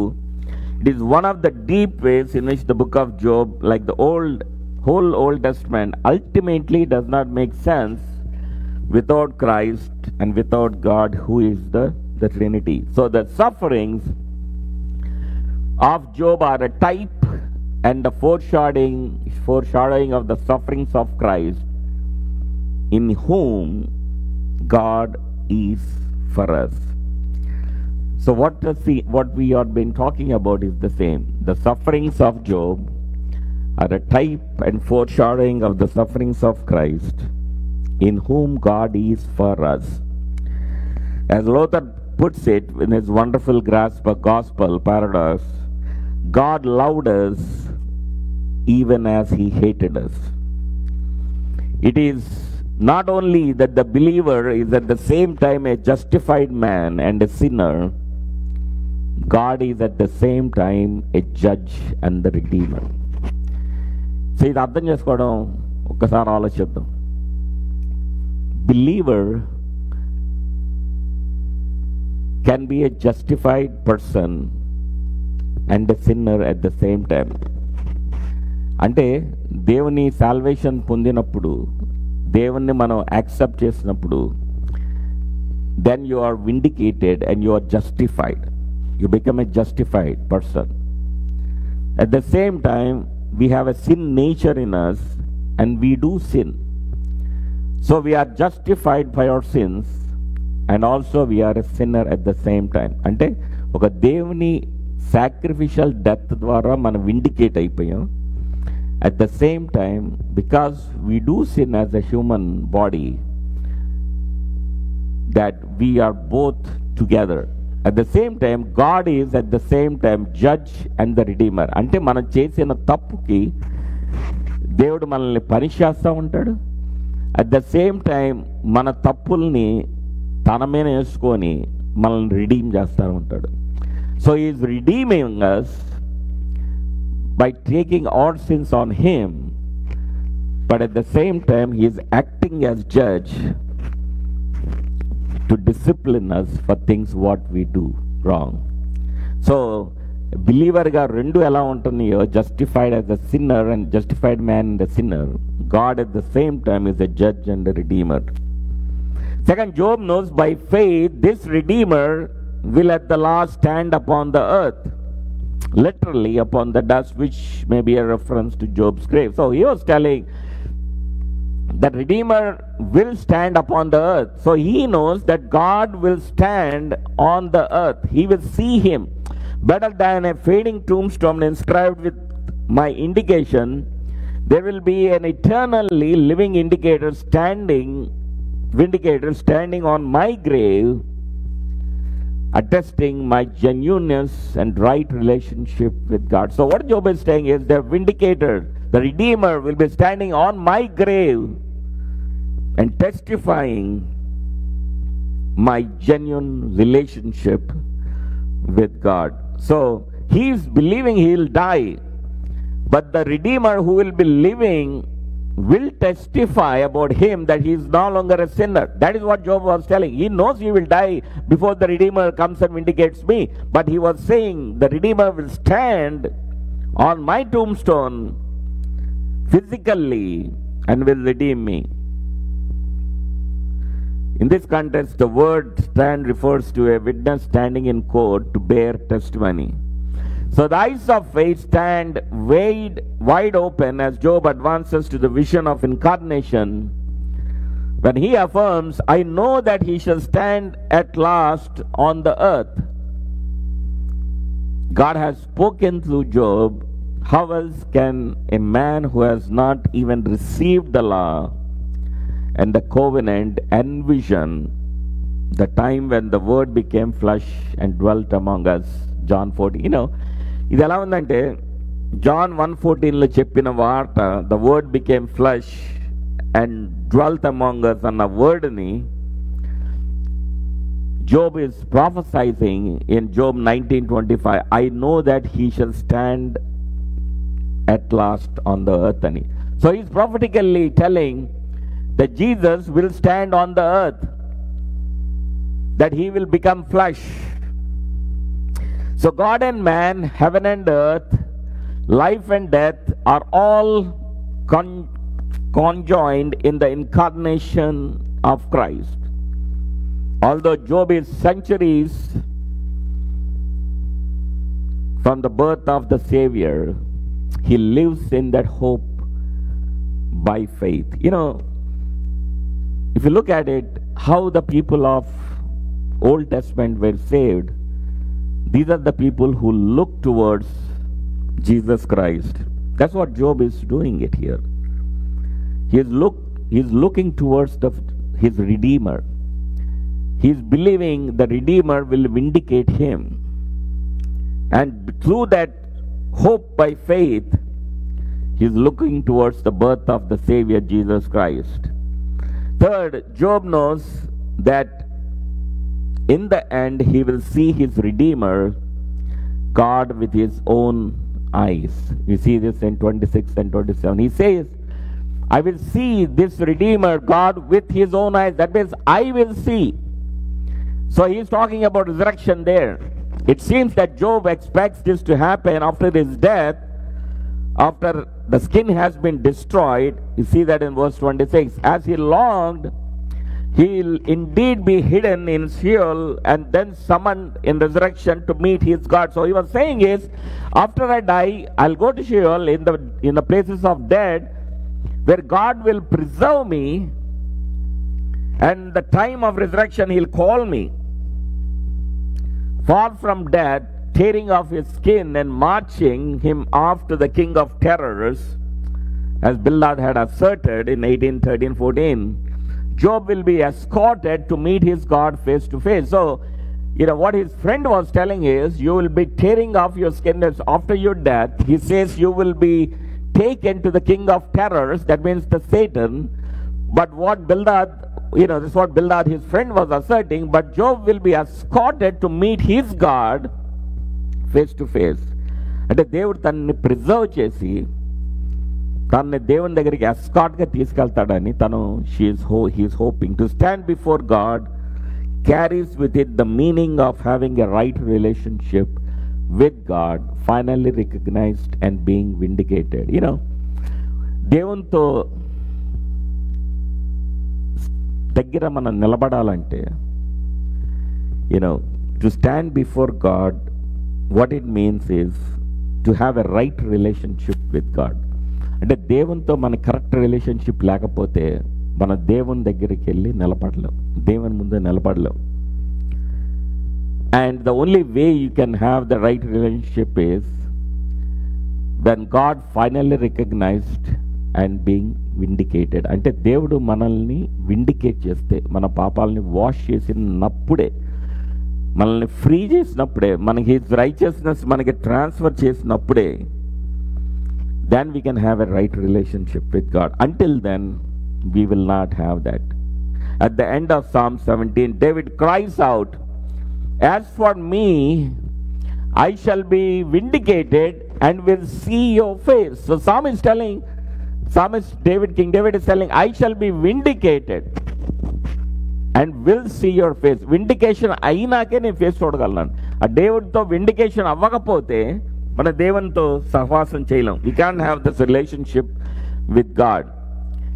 It is one of the deep ways in which the book of Job, like the whole Old Testament, ultimately does not make sense without Christ and without God, who is the Trinity. So the sufferings of Job are a type and the foreshadowing of the sufferings of Christ, in whom God is for us. So what we have been talking about is the same. The sufferings of Job are a type and foreshadowing of the sufferings of Christ, in whom God is for us. As Luther puts it in his wonderful gospel paradox, God loved us even as he hated us. It is not only that the believer is at the same time a justified man and a sinner, God is at the same time a judge and the redeemer. So ఇది అర్థం చేసుకోవడం ఒక్కసారి ఆలోచిద్దాం. Believer can be a justified person and a sinner at the same time. అంటే దేవుని salvation పొందినప్పుడు, దేవుణ్ణి మనం యాక్సెప్ట్ చేసినప్పుడు, then you are vindicated and you are justified. You become a justified person. At the same time, we have a sin nature in us and we do sin. So we are justified by our sins and also we are a sinner at the same time. అంటే ఒక దేవుని sacrificial death ద్వారా మనం విండికేట్ అయిపోయాం. At the same time, because we do sin as a human body, that we are both together. At the same time, God is at the same time judge and the redeemer. అంటే మనం చేసిన తప్పుకి దేవుడు మనల్ని punish చేస్తూ ఉంటాడు. At the same time మన తప్పుల్ని తన మీద వేసుకొని మనల్ని రిడీమ్ చేస్తూ ఉంటాడు. So is redeeming us by taking our sins on him, but at the same time he is acting as judge to discipline us for things what we do wrong. So believer ga rendu ela untunniyo, justified as a sinner and justified man and a sinner. God at the same time is a judge and a redeemer. Second, Job knows by faith this redeemer will at the last stand upon the earth, literally upon the dust, which may be a reference to Job's grave. So he was telling that Redeemer will stand upon the earth. So he knows that God will stand on the earth. He will see him. Better than a fading tombstone inscribed with my indication, there will be an eternally living vindicator standing on my grave, attesting my genuineness and right relationship with God. So what Job is saying is the vindicator, the Redeemer will be standing on my grave and testifying my genuine relationship with God. So he is believing he will die, but the Redeemer who will be living will testify about him that he is no longer a sinner. That is what Job was telling. He knows he will die before the Redeemer comes and vindicates me, but he was saying the Redeemer will stand on my tombstone physically and will redeem me. In this context, the word stand refers to a witness standing in court to bear testimony. So the eyes of faith stand wide open as Job advances to the vision of incarnation, when he affirms, I know that he shall stand at last on the earth. God has spoken through Job. How else can a man who has not even received the law and the covenant envision the time when the word became flesh and dwelt among us? John 14. ఇది ఎలా ఉందంటే John 1:14 చెప్పిన వార్త, the word became flesh and dwelt among us అన్న వర్డ్ని Job is prophesying in Job 19:25. I know that he shall stand at last on the earth అని. So he is prophetically telling that Jesus will stand on the earth, that he will become flesh. So God and man, heaven and earth, life and death are all conjoined in the incarnation of Christ. Although Job is centuries from the birth of the Savior, he lives in that hope by faith. If you look at it, how the people of Old Testament were saved, these are the people who look towards Jesus Christ. That's what Job is doing it here. He's looking towards his Redeemer. He's believing the Redeemer will vindicate him. And through that hope by faith, he's looking towards the birth of the Savior Jesus Christ. Third, Job knows that in the end he will see his Redeemer, God, with his own eyes. You see this in 26 and 27. He says, I will see this Redeemer, God, with his own eyes. That means I will see. So he is talking about resurrection there. It seems that Job expects this to happen after his death, after the skin has been destroyed. You see that in verse 26. As he longed, he will indeed be hidden in Sheol and then summoned in resurrection to meet his God. So he was saying is, after I die, I'll go to Sheol in the places of dead, where God will preserve me, and the time of resurrection he'll call me forth from death, tearing off his skin and marching him off to the king of terrors, as Bildad had asserted in 18:13-14. Job will be escorted to meet his God face to face. So, what his friend was telling is, you will be tearing off your skin after your death. He says you will be taken to the king of terrors, that means the Satan. But what Bildad, this is what Bildad, his friend, was asserting, but Job will be escorted to meet his God face to face. అంటే దేవుడు తనని preserve చేసి తనని దేవుని దగ్గరికి ఎస్కార్ట్గా తీసుకెళ్తాడని he is hoping to stand before God carries with it the meaning of having a right relationship with God, finally recognized and being vindicated. దేవునితో దగ్గర మనం నిలబడాలంటే, to stand before God, what it means is to have a right relationship with God. అంటే దేవునితో మన correct relationship లేకపోతే మన దేవుని దగ్గరికి వెళ్ళి నిలబడలేం, దేవుని ముందు నిలబడలేం. And the only way you can have the right relationship is when God finally recognized and being vindicated. అంటే దేవుడు మనల్ని విండికేట్ చేస్తే, మన పాపాలని వాష్ చేసినప్పుడే, మనల్ని ఫ్రీ చేసినప్పుడే, మనకి హిస్ రైచియస్నెస్ మనకి ట్రాన్స్ఫర్ చేసినప్పుడే, then we can have a right relationship with God. Until then, we will not have that. At the end of Psalm 17, David cries out, as for me, I shall be vindicated and will see your face. So King David is telling, I shall be vindicated and will see your face. Vindication అయినాకే నేను face చూడగలను. ఆ దేవుడితో vindication అవ్వకపోతే మన దేవునితో సహవాసం చేయలేం. We can't have this relationship with God.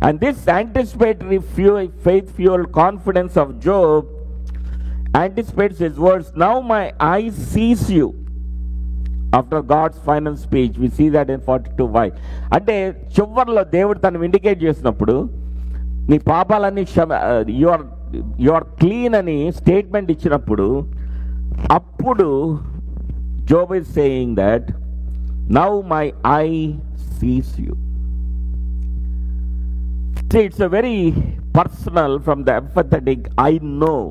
And this anticipatory faith-fueled confidence of Job anticipates his words, now my eye sees you. After God's final speech, we see that in 42:5. అంటే చివరిలో దేవుడు తను విండికేట్ చేసినప్పుడు, నీ పాపాలన్నీ యు ఆర్ క్లీన్ అని statement ఇచ్చినప్పుడు, అప్పుడు Job is saying that, now my eye sees you. See, it's a very personal, from the empathetic, I know.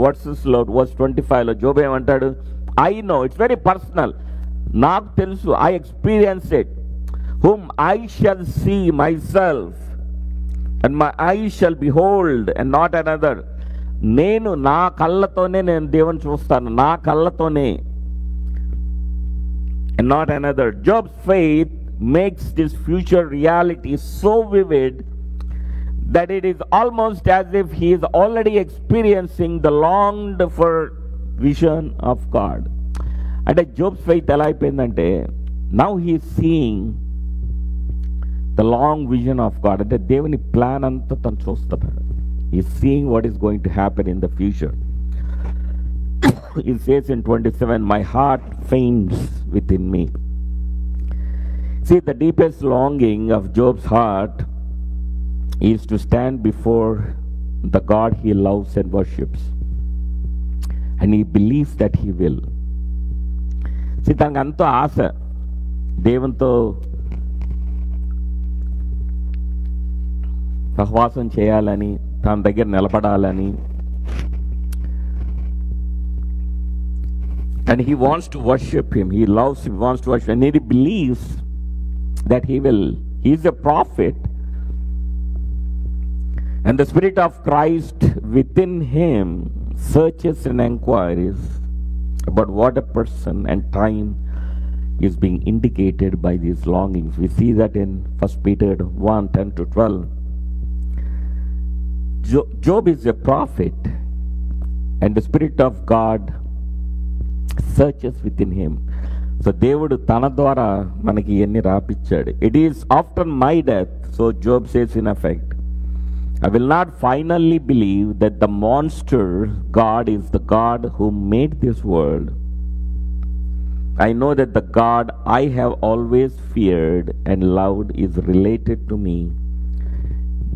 Verse 25 లో Job ఏమంటాడు? I know. It's very personal. నాకు తెలుసు, I experience it. Whom I shall see myself, and my eyes shall behold, and not another. నేను నా కళ్ళతోనే నేను దేవుని చూస్తాను, నా కళ్ళతోనే, and not another. Job's faith makes this future reality so vivid that it is almost as if he is already experiencing the longed for vision of God. అంటే Job's faith ఎలా అయిపోయిందంటే, now he is seeing the long vision of God. అంటే దేవుని plan అంతా తను చూస్తున్నాడు. He is seeing what is going to happen in the future. He says in 27, my heart faints within me. See, the deepest longing of Job's heart is to stand before the God he loves and worships, and he believes that he will. See, తనకు అంత ఆశ దేవునితో సహవాసం చేయాలని, తన దగ్గర నిలబడాలని. And he wants to worship him. He loves him, wants to worship him. And he believes that he is a prophet. And the Spirit of Christ within him searches and inquires about what a person and time is being indicated by these longings. We see that in 1 Peter 1, 10 to 12. Job is a prophet, and the Spirit of God searches within him. So దేవుడు తన ద్వారా మనకి ఇవన్నీ రాపిచ్చాడు. It is after my death, so Job says in effect, I will not finally believe that the monster God is the God who made this world. I know that the God I have always feared and loved is related to me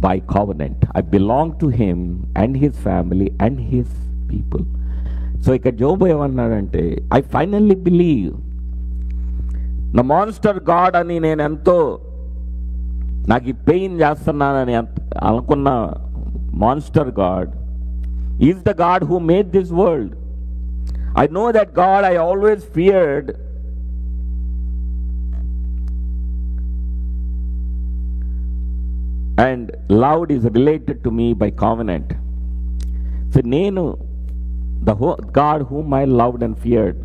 by covenant. I belong to him and his family and his people. So ఇక్కడ జోబు ఏమన్నాడంటే, I finally believe నా monster God అని నేను ఎంతో నాకు ఈ pain చేస్తున్నానని అనుకున్న monster God is the God who made this world. I know that God I always feared and loved is related to me by covenant. So నేను the God whom I loved and feared,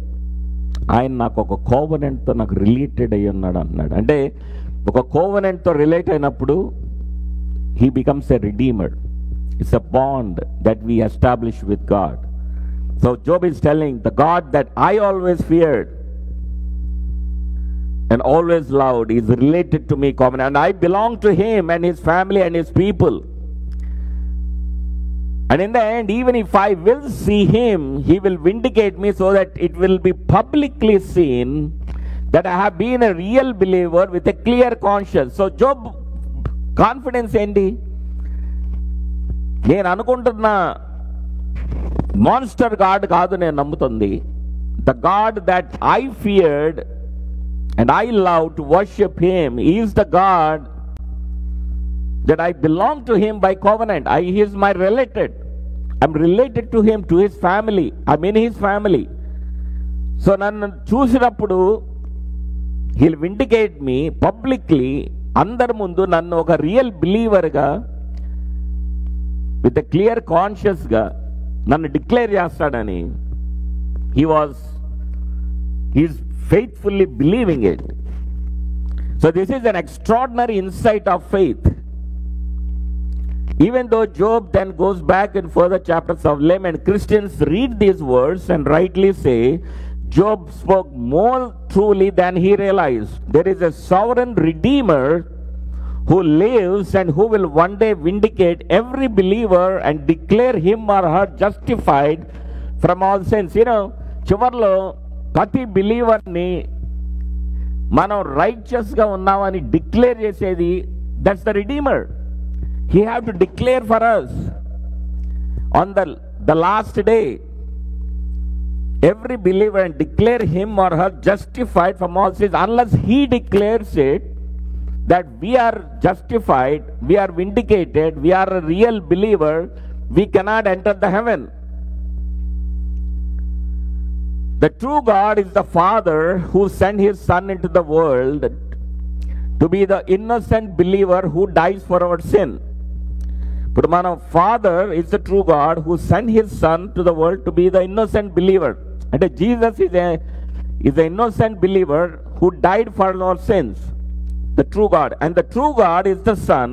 ఆయన నాకు ఒక కోవనెంట్తో నాకు related అయ్యి ఉన్నాడు అన్నాడు. అంటే ఒక కోవనెంట్తో రిలేట్ అయినప్పుడు he becomes a redeemer. It's a bond that we establish with God. So Job is telling, the God that I always feared and always loved is related to me covenant, and I belong to him and his family and his people. And in the end, even if I will see him, he will vindicate me so that it will be publicly seen that I have been a real believer with a clear conscience. So Job confidence ఏంటి? నేను అనుకుంటున్న monster God కాదు నేను నమ్ముతుంది. The God that I feared and I love to worship him is the God that I belong to him by covenant. He is my related. I'm related to him, to his family. I'm in his family. So నన్ను చూసినప్పుడు heal విండికేట్ మీ publicly, అందరి ముందు నన్ను ఒక real బిలీవర్గా with a clear కాన్షియస్గా నన్ను declare చేస్తాడని he is faithfully believing it. So this is an extraordinary insight of faith. Even though Job then goes back in further chapters of Lament, Christians read these words and rightly say Job spoke more truly than he realized. There is a sovereign Redeemer who lives and who will one day vindicate every believer and declare him or her justified from all sins. You know, చివర్లో ప్రతి బిలీవర్ని మనం రైచియస్గా ఉన్నామని declare చేసేది, that's the redeemer. He have to declare for us on the last day, every believer, and declare him or her justified from all sins. Unless he declares it that we are justified, we are vindicated, we are a real believer, we cannot enter the heaven. The true God is the Father who sent his Son into the world to be the innocent believer who dies for our sin. But మన father is the true God who sent his son to the world to be the innocent believer. అంటే Jesus is the innocent believer who died for our sins, the true God. And the true God is the Son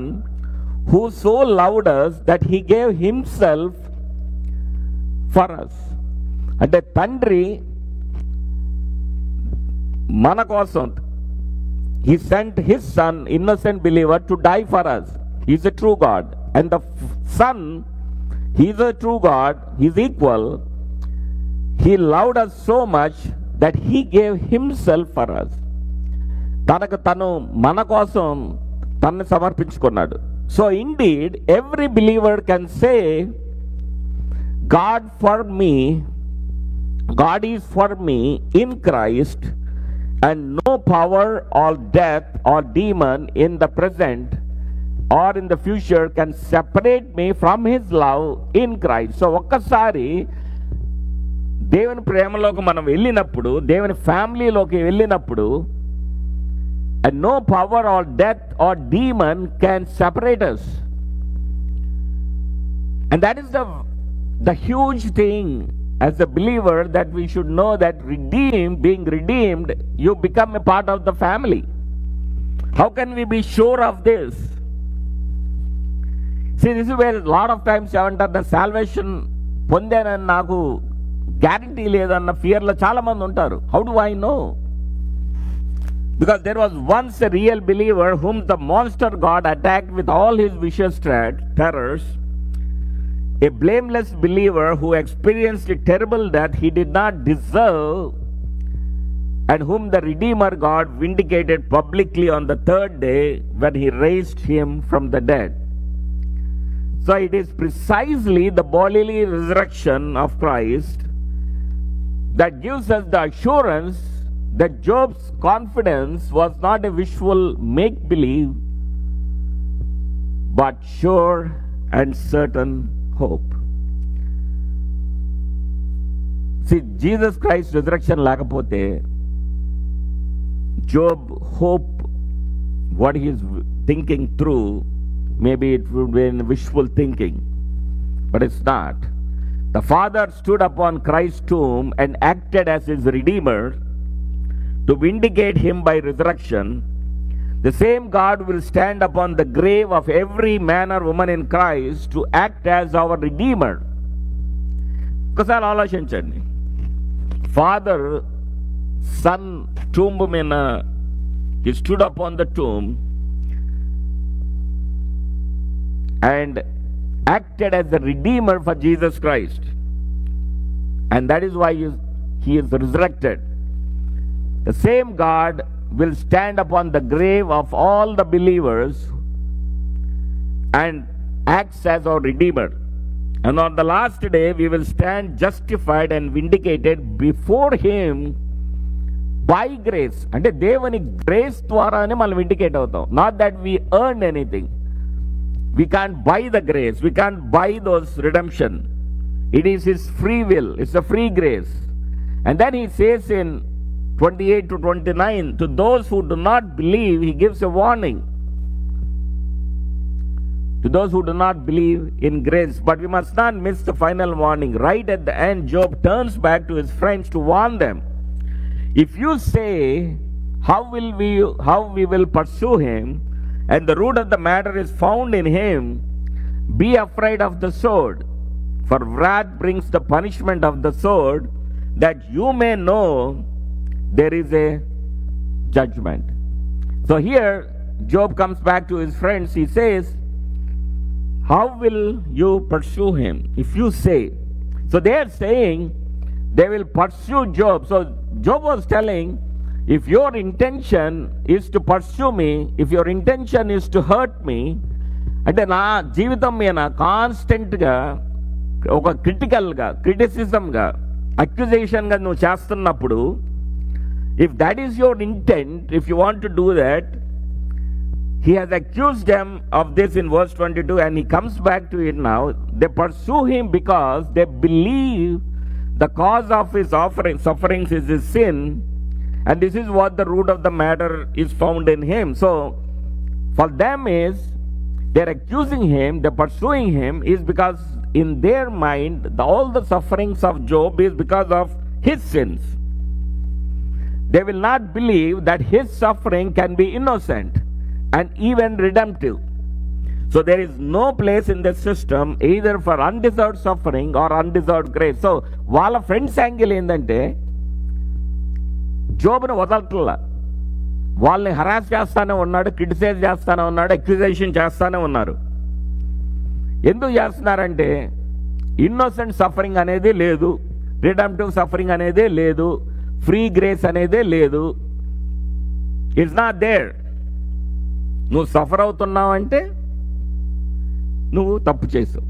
who so loved us that he gave himself for us. అంటే తండ్రి మన కోసం he sent his son, innocent believer, to die for us. He is a true God. And the Son, he is a true God, he is equal. He loved us so much that he gave himself for us. తను మన కోసం తనని సమర్పించుకున్నాడు. So indeed, every believer can say, God is for me in Christ, and no power or death or demon in the present or in the future can separate me from his love in Christ. So ఒక్కసారి దేవుని ప్రేమలోకి మనం వెళ్ళినప్పుడు, దేవుని ఫ్యామిలీలోకి వెళ్ళినప్పుడు, and no power or death or demon can separate us. And that is the huge thing as a believer, that we should know that being redeemed, you become a part of the family. How can we be sure of this? See, this is where a lot of times the salvation పొందానని నాకు guarantee లేదన్న ఫియర్లో చాలా మంది ఉంటారు. How do I know? Because there was once a real believer whom the monster God attacked with all his vicious terrors, a blameless believer who experienced a terrible death he did not deserve, and whom the Redeemer God vindicated publicly on the third day when he raised him from the dead. So it is precisely the bodily resurrection of Christ that gives us the assurance that Job's confidence was not a wishful make-believe, but sure and certain hope. See, Jesus Christ resurrection లేకపోతే Job hope what he is thinking through, maybe it would be in wishful thinking, but it's not. The Father stood upon Christ's tomb and acted as his Redeemer to vindicate him by resurrection. The same God will stand upon the grave of every man or woman in Christ to act as our Redeemer. ఒకసారి ఆలోచించండి, father son tomb మీద he stood upon the tomb and acted as the Redeemer for Jesus Christ, and that is why he is resurrected. The same God will stand upon the grave of all the believers and acts as our Redeemer, and on the last day we will stand justified and vindicated before him by grace. అంటే దేవుని grace ద్వారానే మనం విండికేట్ అవుతాం. Not that we earn anything. We can't buy the grace. We can't buy those redemption. It is his free will. It's a free grace. And then he says in 28 to 29, to those who do not believe, he gives a warning. To those who do not believe in grace. But we must not miss the final warning. Right at the end, Job turns back to his friends to warn them. If you say, how we will pursue him, and the root of the matter is found in him, be afraid of the sword, for wrath brings the punishment of the sword, that you may know there is a judgment. So here Job comes back to his friends. He says, how will you pursue him? If you say, so they are saying they will pursue Job. So Job was telling, if your intention is to pursue me, if your intention is to hurt me, అంటే నా జీవితం మీద కాన్స్టెంట్గా ఒక క్రిటిసిజంగా అక్యుజేషన్గా నువ్వు చేస్తున్నప్పుడు, if that is your intent, if you want to do that, he has accused them of this in verse 22, and he comes back to it now. They pursue him because they believe the cause of his sufferings is his sin, and this is what the root of the matter is found in him. So for them is, they're accusing him, they're pursuing him, is because in their mind all the sufferings of Job is because of his sins. They will not believe that his suffering can be innocent and even redemptive. So there is no place in the system either for undeserved suffering or undeserved grace. So వాళ్ళ friends angle ఏంటంటే, జోబ్ను వదలట్లా, వాళ్ళని harass చేస్తానే ఉన్నాడు, criticise చేస్తానే ఉన్నాడు, accusation చేస్తానే ఉన్నారు. ఎందుకు చేస్తున్నారంటే, ఇన్నోసెంట్ సఫరింగ్ అనేది లేదు, రిడమ్టివ్ సఫరింగ్ అనేదే లేదు, ఫ్రీ గ్రేస్ అనేదే లేదు. It's not there. నువ్వు సఫర్ అవుతున్నావంటే నువ్వు తప్పు చేసావు,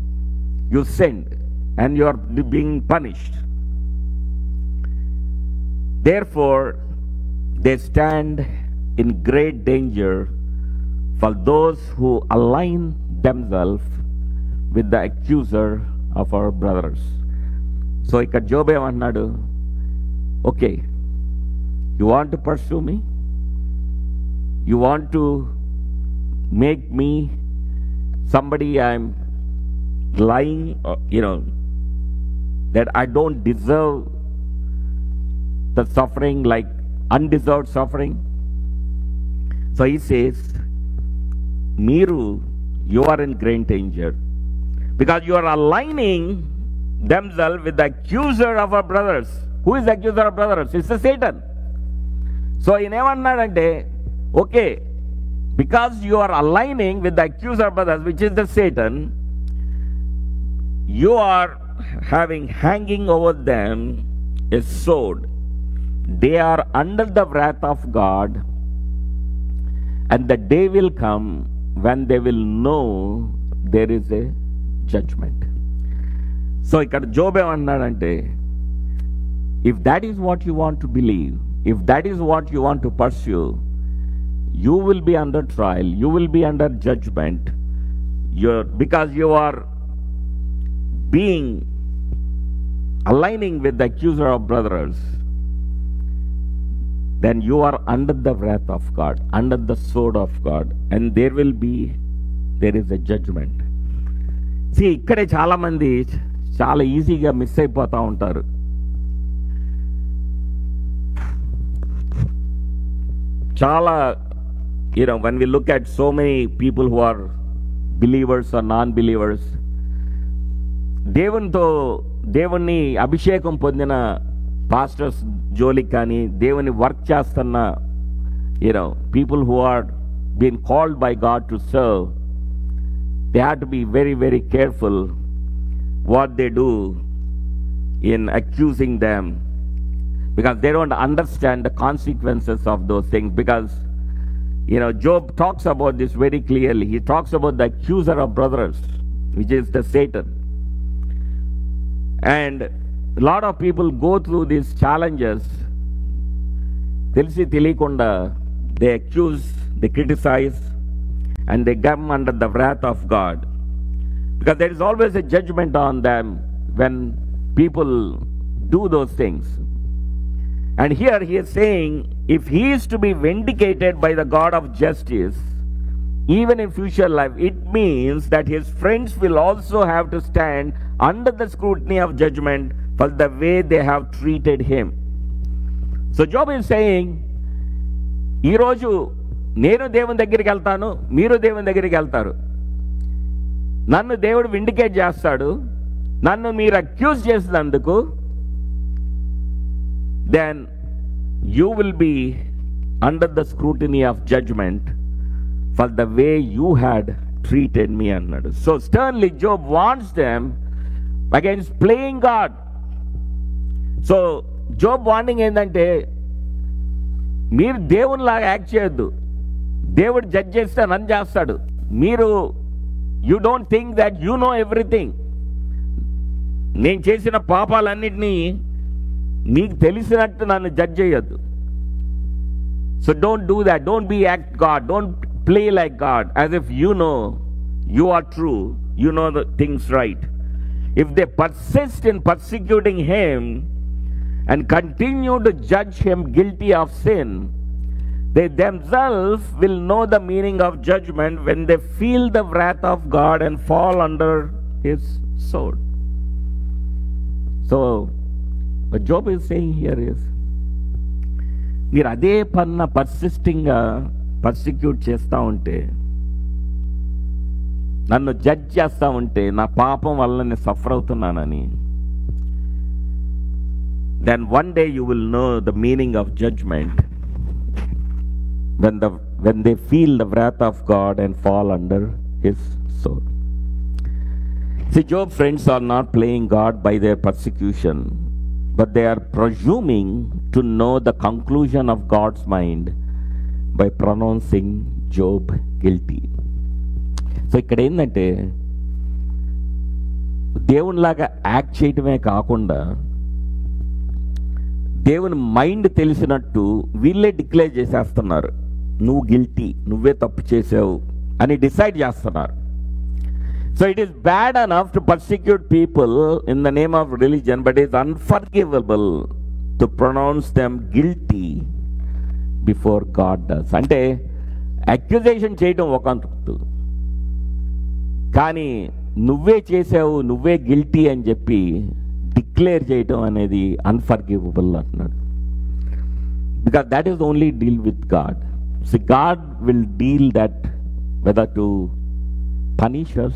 you sinned and you are being punished. Therefore they stand in great danger for those who align themselves with the accuser of our brothers. So ఇక్కడ Job ఏమంటున్నాడు, okay, you want to pursue me, you want to make me somebody I'm lying, that I don't deserve the suffering, like undeserved suffering. So he says, you are in great danger because you are aligning themselves with the accuser of our brothers. Who is the accuser of brothers? It's the Satan. So in ఏమన్నాడంటే, okay, because you are aligning with the accuser of brothers, which is the Satan, you are hanging over them a sword. They are under the wrath of God, and the day will come when they will know there is a judgment. So ఇక్కడ Job ఏమన్నాడంటే, if that is what you want to believe, if that is what you want to pursue, you will be under trial, you will be under judgment, because you are aligning with the accuser of brothers. Then you are under the wrath of God, under the sword of God, and there is a judgment. See, ikkade చాలా మంది చాలా ఈజీగా miss అయిపోతూ ఉంటారు. చాలా, when we look at so many people who are believers or non-believers, దేవుణ్ణి అభిషేకం పొందిన పాస్టర్స్ జోలికి కానీ, దేవుని వర్క్ చేస్తున్న people who are being called by God to serve, they have to be very, very careful what they do in accusing them, because they don't understand the consequences of those things. Because Job talks about this very clearly. He talks about the accuser of brothers, which is the Satan. And a lot of people go through these challenges. తెలిసి తెలియకుండా they accuse, they criticize, and they come under the wrath of God, because there is always a judgment on them when people do those things. And here he is saying, if he is to be vindicated by the God of justice, even in future life, it means that his friends will also have to stand under the scrutiny of judgment for the way they have treated him. So Job is saying, ఈ రోజు నేను దేవుని దగ్గరికి వెళ్తాను, మీరు దేవుని దగ్గరికి వెళ్తారు, నన్ను దేవుడు విండికేట్ చేస్తాడు, నన్ను మీరు అక్యూజ్ చేసినందుకు, then you will be under the scrutiny of judgment for the way you had treated me అన్నాడు. So sternly Job warns them against playing God. So Job warning ఏంటంటే, మీరు దేవునిలాగా యాక్ట్ చేయొద్దు, దేవుడు జడ్జ్ చేస్తే నన్ను చేస్తాడు, you don't think that you know everything, నేను చేసిన పాపాలన్నిటినీ మీకు తెలిసినట్టు నన్ను జడ్జ్ చేయొద్దు. So don't do that, don't be act God, don't play like God as if you know you are true, you know the things right. If they persist in persecuting him and continue to judge him guilty of sin, they themselves will know the meaning of judgment when they feel the wrath of God and fall under his sword. So what Job is saying here is, మీరు అదే పన్న పర్సిస్టింగ్గా persecute చేస్తూ ఉంటే, నన్ను judge చేస్తూ ఉంటే, నా పాపం వల్ల నేను suffer అవుతున్నానని, then one day you will know the meaning of judgment when they feel the wrath of God and fall under his sword. See, Job's friends are not playing God by their persecution, but they are presuming to know the conclusion of God's mind by pronouncing Job guilty. So ఇక్కడ ఏంటంటే, దేవునిలాగా act చేయటమే కాకుండా దేవుని mind తెలిసినట్టు వీళ్ళే declare చేసేస్తున్నారు. నువ్వు guilty, నువ్వే తప్పు చేసావు అని డిసైడ్ చేస్తున్నారు. So it is bad enough to persecute people in the name of religion, but is unforgivable to pronounce them guilty before God does. అంటే అక్యుజేషన్ చేయడం ఒక అంతు, కానీ నువ్వే చేసావు, నువ్వే గిల్టీ అని చెప్పి డిక్లేర్ చేయడం అనేది అన్ఫర్గివబుల్ అంటున్నాడు. Because that is only deal with God. See, God will deal that, whether to punish us,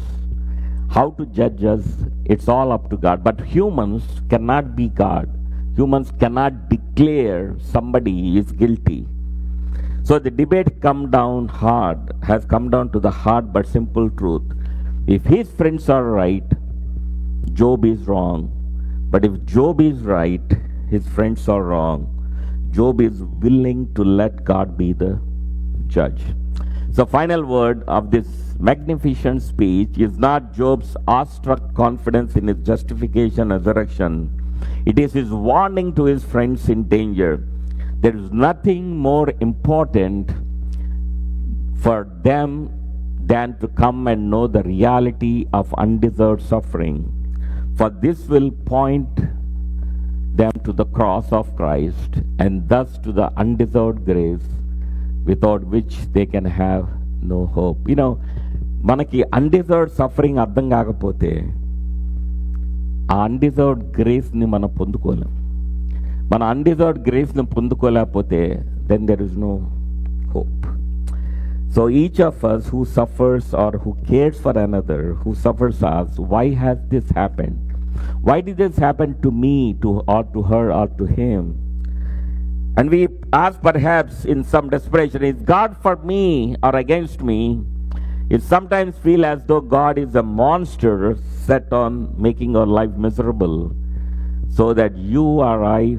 how to judge us, it's all up to God. But humans cannot be God. Humans cannot declare somebody is guilty. So the debate has come down to the hard but simple truth. If his friends are right, Job is wrong. But if Job is right, his friends are wrong. Job is willing to let God be the judge. So final word of this magnificent speech is not Job's awestruck confidence in his justification and resurrection. It is his warning to his friends in danger. There is nothing more important for them than to come and know the reality of undeserved suffering. For this will point them to the cross of Christ, and thus to the undeserved grace without which they can have no hope. You know, మనకి undeserved suffering అర్థం కాకపోతే ఆ undeserved గ్రేస్ని మనం పొందుకోలేం. మన undeserved గ్రేస్ని పొందుకోలేకపోతే then there is no hope. So each of us who suffers or who cares for another, who suffers us, why has this happened? Why did this happen to me, or to her, or to him? And we ask perhaps in some desperation, is God for me or against me? It sometimes feels as though God is a monster set on making our life miserable, so that you or I,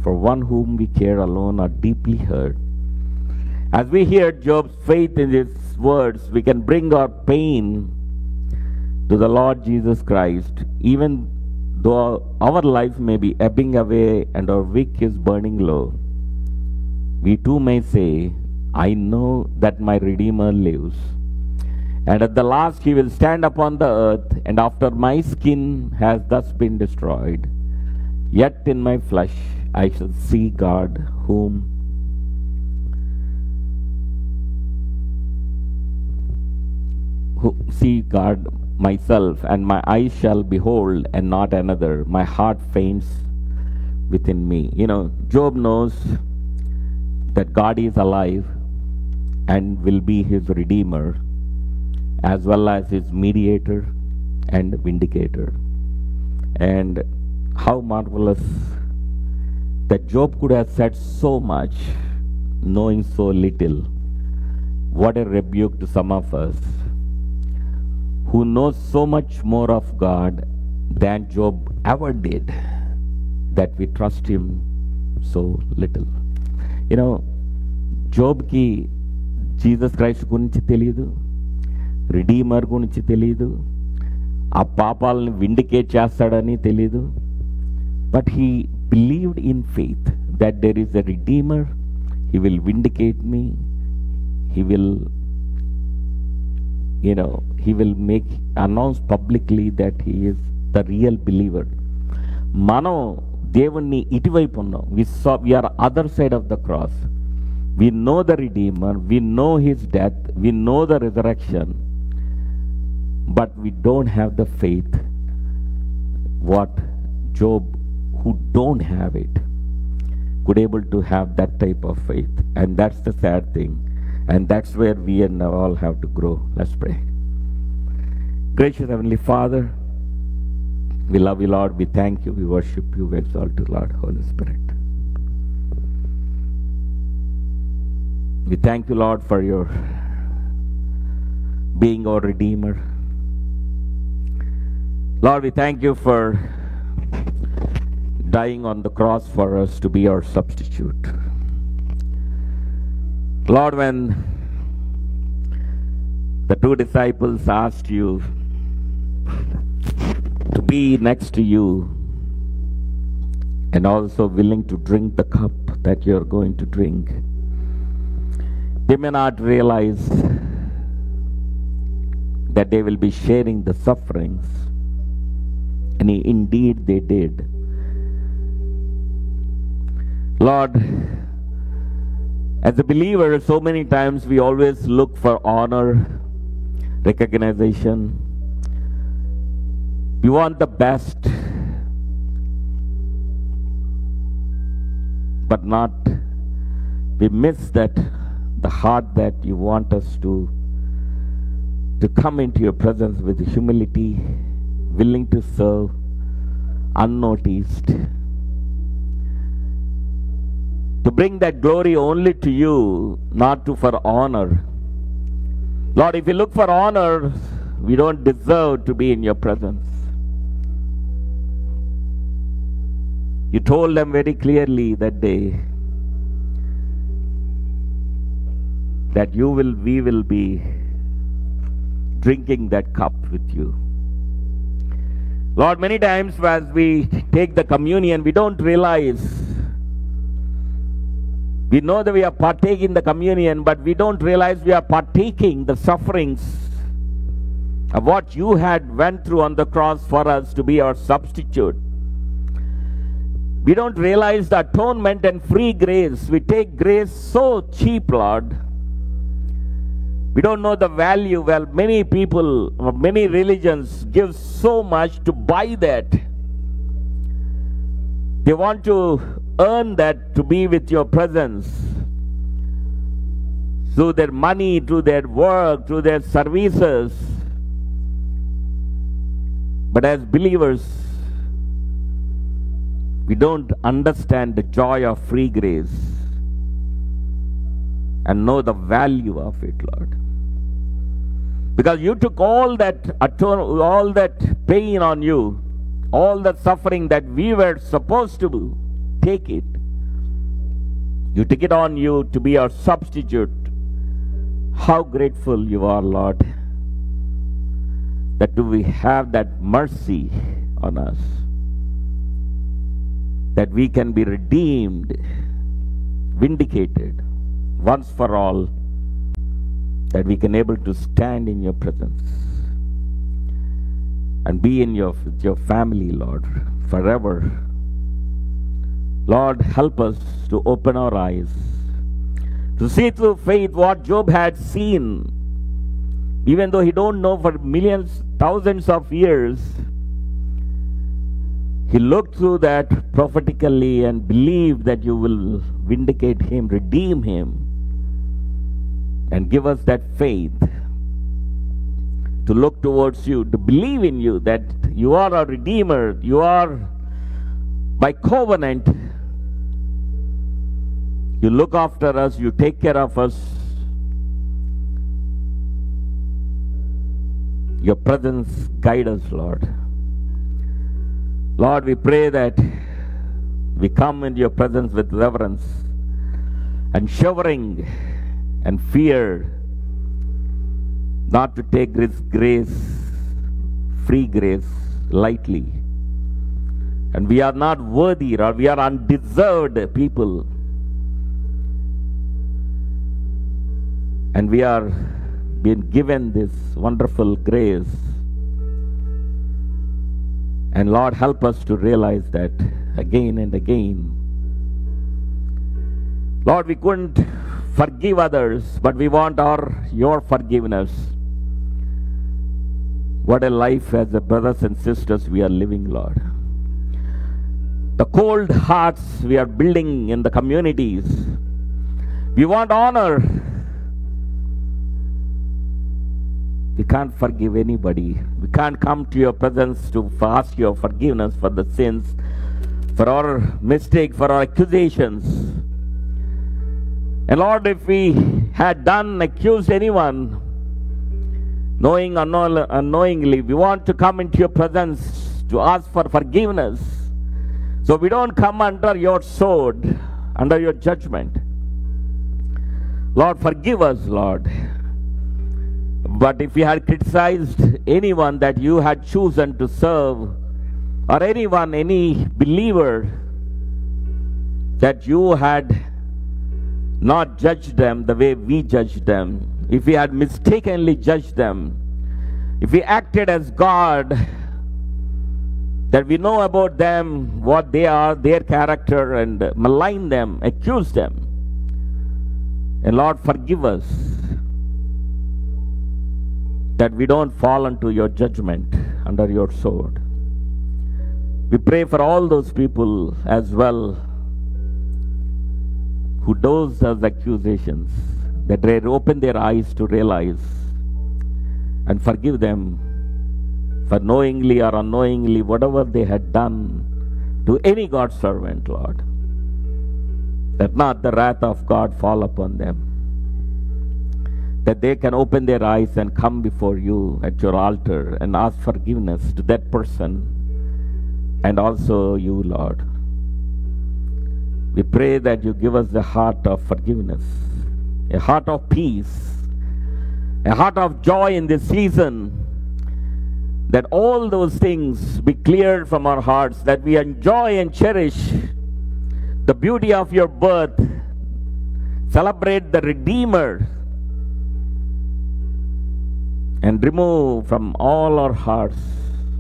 for one whom we care alone, are deeply hurt. As we hear Job's faith in his words, we can bring our pain to the Lord Jesus Christ, even though our life may be ebbing away and our wick is burning low. We too may say, I know that my Redeemer lives, and at the last he will stand upon the earth, and after my skin has thus been destroyed, yet in my flesh I shall see God, see God myself, and my eyes shall behold and not another. My heart faints within me. You know, Job knows that God is alive and will be his redeemer, as well as his mediator and vindicator. And how marvelous that Job could have said so much knowing so little. What a rebuke to some of us who knows so much more of God than Job ever did, that we trust him so little. You know, Job ki Jesus Christ గురించి తెలియదు, redeemer గురించి తెలియదు, ఆ పాపాలను vindicate చేస్తాడని తెలియదు. But he believed in faith that there is a redeemer, he will vindicate me, he will he will announce publicly that he is the real believer. మనం దేవుణ్ణి ఇటువైపు ఉన్నాం. We are other side of the cross. We know the Redeemer, we know his death, we know the resurrection, but we don't have the faith what Job, who don't have it, could able to have that type of faith. And that's the sad thing. And that's where we and all have to grow. Let's pray. Gracious Heavenly Father, we love you, Lord. We thank you. We worship you. We exalt you, Lord, Holy Spirit. We thank you, Lord, for your being our Redeemer. Lord, we thank you for dying on the cross for us to be our substitute. Lord, when the two disciples asked you to be next to you and also willing to drink the cup that you are going to drink, They may not realize that they will be sharing the sufferings. And indeed they did. Lord, as a believer, so many times we always look for honor, recognition. We want the best, but we miss that the heart that you want us to come into your presence with humility, willing to serve, unnoticed, to bring that glory only to you, not for honor. Lord, if we look for honor, we don't deserve to be in your presence. You told them very clearly that day that we will be drinking that cup with you. Lord, many times as we take the communion, we don't realize. We know that we are partaking the communion, but we don't realize we are partaking the sufferings of what you had went through on the cross for us to be our substitute. We don't realize the atonement and free grace. We take grace so cheap, Lord. We don't know the value. Well, many people, many religions give so much to buy that. They want to earn that to be with your presence. Through their money, through their work, through their services. But as believers, we don't understand the joy of free grace and know the value of it, Lord. Because you took all that pain on you, all the suffering that we were supposed to take it. You took it on you to be our substitute. How grateful you are, Lord, that do we have that mercy on us, that we can be redeemed, vindicated once for all, that we can able to stand in your presence and be in your family, Lord, forever. Lord, help us to open our eyes, to see through faith what Job had seen, even though he don't know for millions, thousands of years. He looked through that prophetically and believed that you will vindicate him, redeem him, and give us that faith to look towards you, to believe in you, that you are our Redeemer. You are, by covenant, you look after us, you take care of us. Your presence guide us, Lord. Lord, we pray that we come into your presence with reverence and shivering and fear, not to take this grace, free grace, lightly. And we are not worthy, or we are undeserved people. And we are being given this wonderful grace. And Lord, help us to realize that again and again. Lord, we couldn't forgive others, but we want your forgiveness. What a life as a brothers and sisters we are living, Lord. The cold hearts we are building in the communities. We want honor. We can't forgive anybody. We can't come to your presence to ask your forgiveness for the sins, for our mistake, for our accusations. And Lord, if we had accused anyone, knowing or unknowingly, we want to come into your presence to ask for forgiveness. So we don't come under your sword, under your judgment. Lord, forgive us, Lord. But if we had criticized anyone that you had chosen to serve, or anyone, any believer that you had not judge them the way we judge them. If we had mistakenly judged them, if we acted as God, that we know about them, what they are, their character, and malign them, accuse them. And Lord, forgive us that we don't fall into your judgment under your sword. We pray for all those people as well who does those accusations, that they open their eyes to realize, and forgive them for knowingly or unknowingly whatever they had done to any God's servant, Lord. That not the wrath of God fall upon them. That they can open their eyes and come before you at your altar and ask forgiveness to that person and also you, Lord. We pray that you give us the heart of forgiveness, a heart of peace, a heart of joy in this season, that all those things be cleared from our hearts, that we enjoy and cherish the beauty of your birth, celebrate the Redeemer, and remove from all our hearts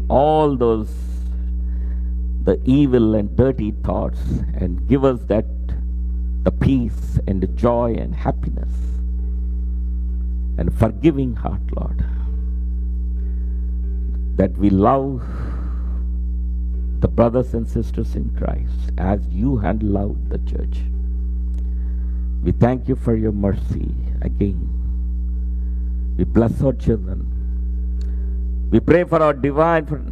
all those the evil and dirty thoughts, and give us that the peace and the joy and happiness and forgiving heart, Lord, that we love the brothers and sisters in Christ as you had loved the church. We thank you for your mercy again. We bless our children. We pray for our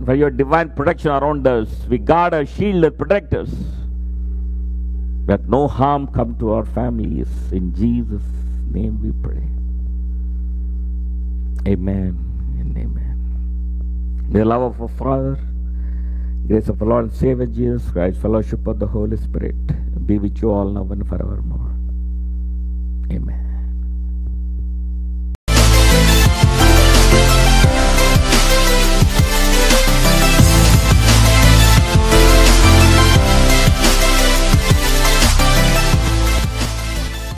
for your divine protection around us. We guard our shield and protect us, that no harm come to our families. In Jesus' name we pray. Amen and amen. The love of our Father, grace of our Lord and Savior Jesus Christ, fellowship of the Holy Spirit be with you all now and forevermore. Amen.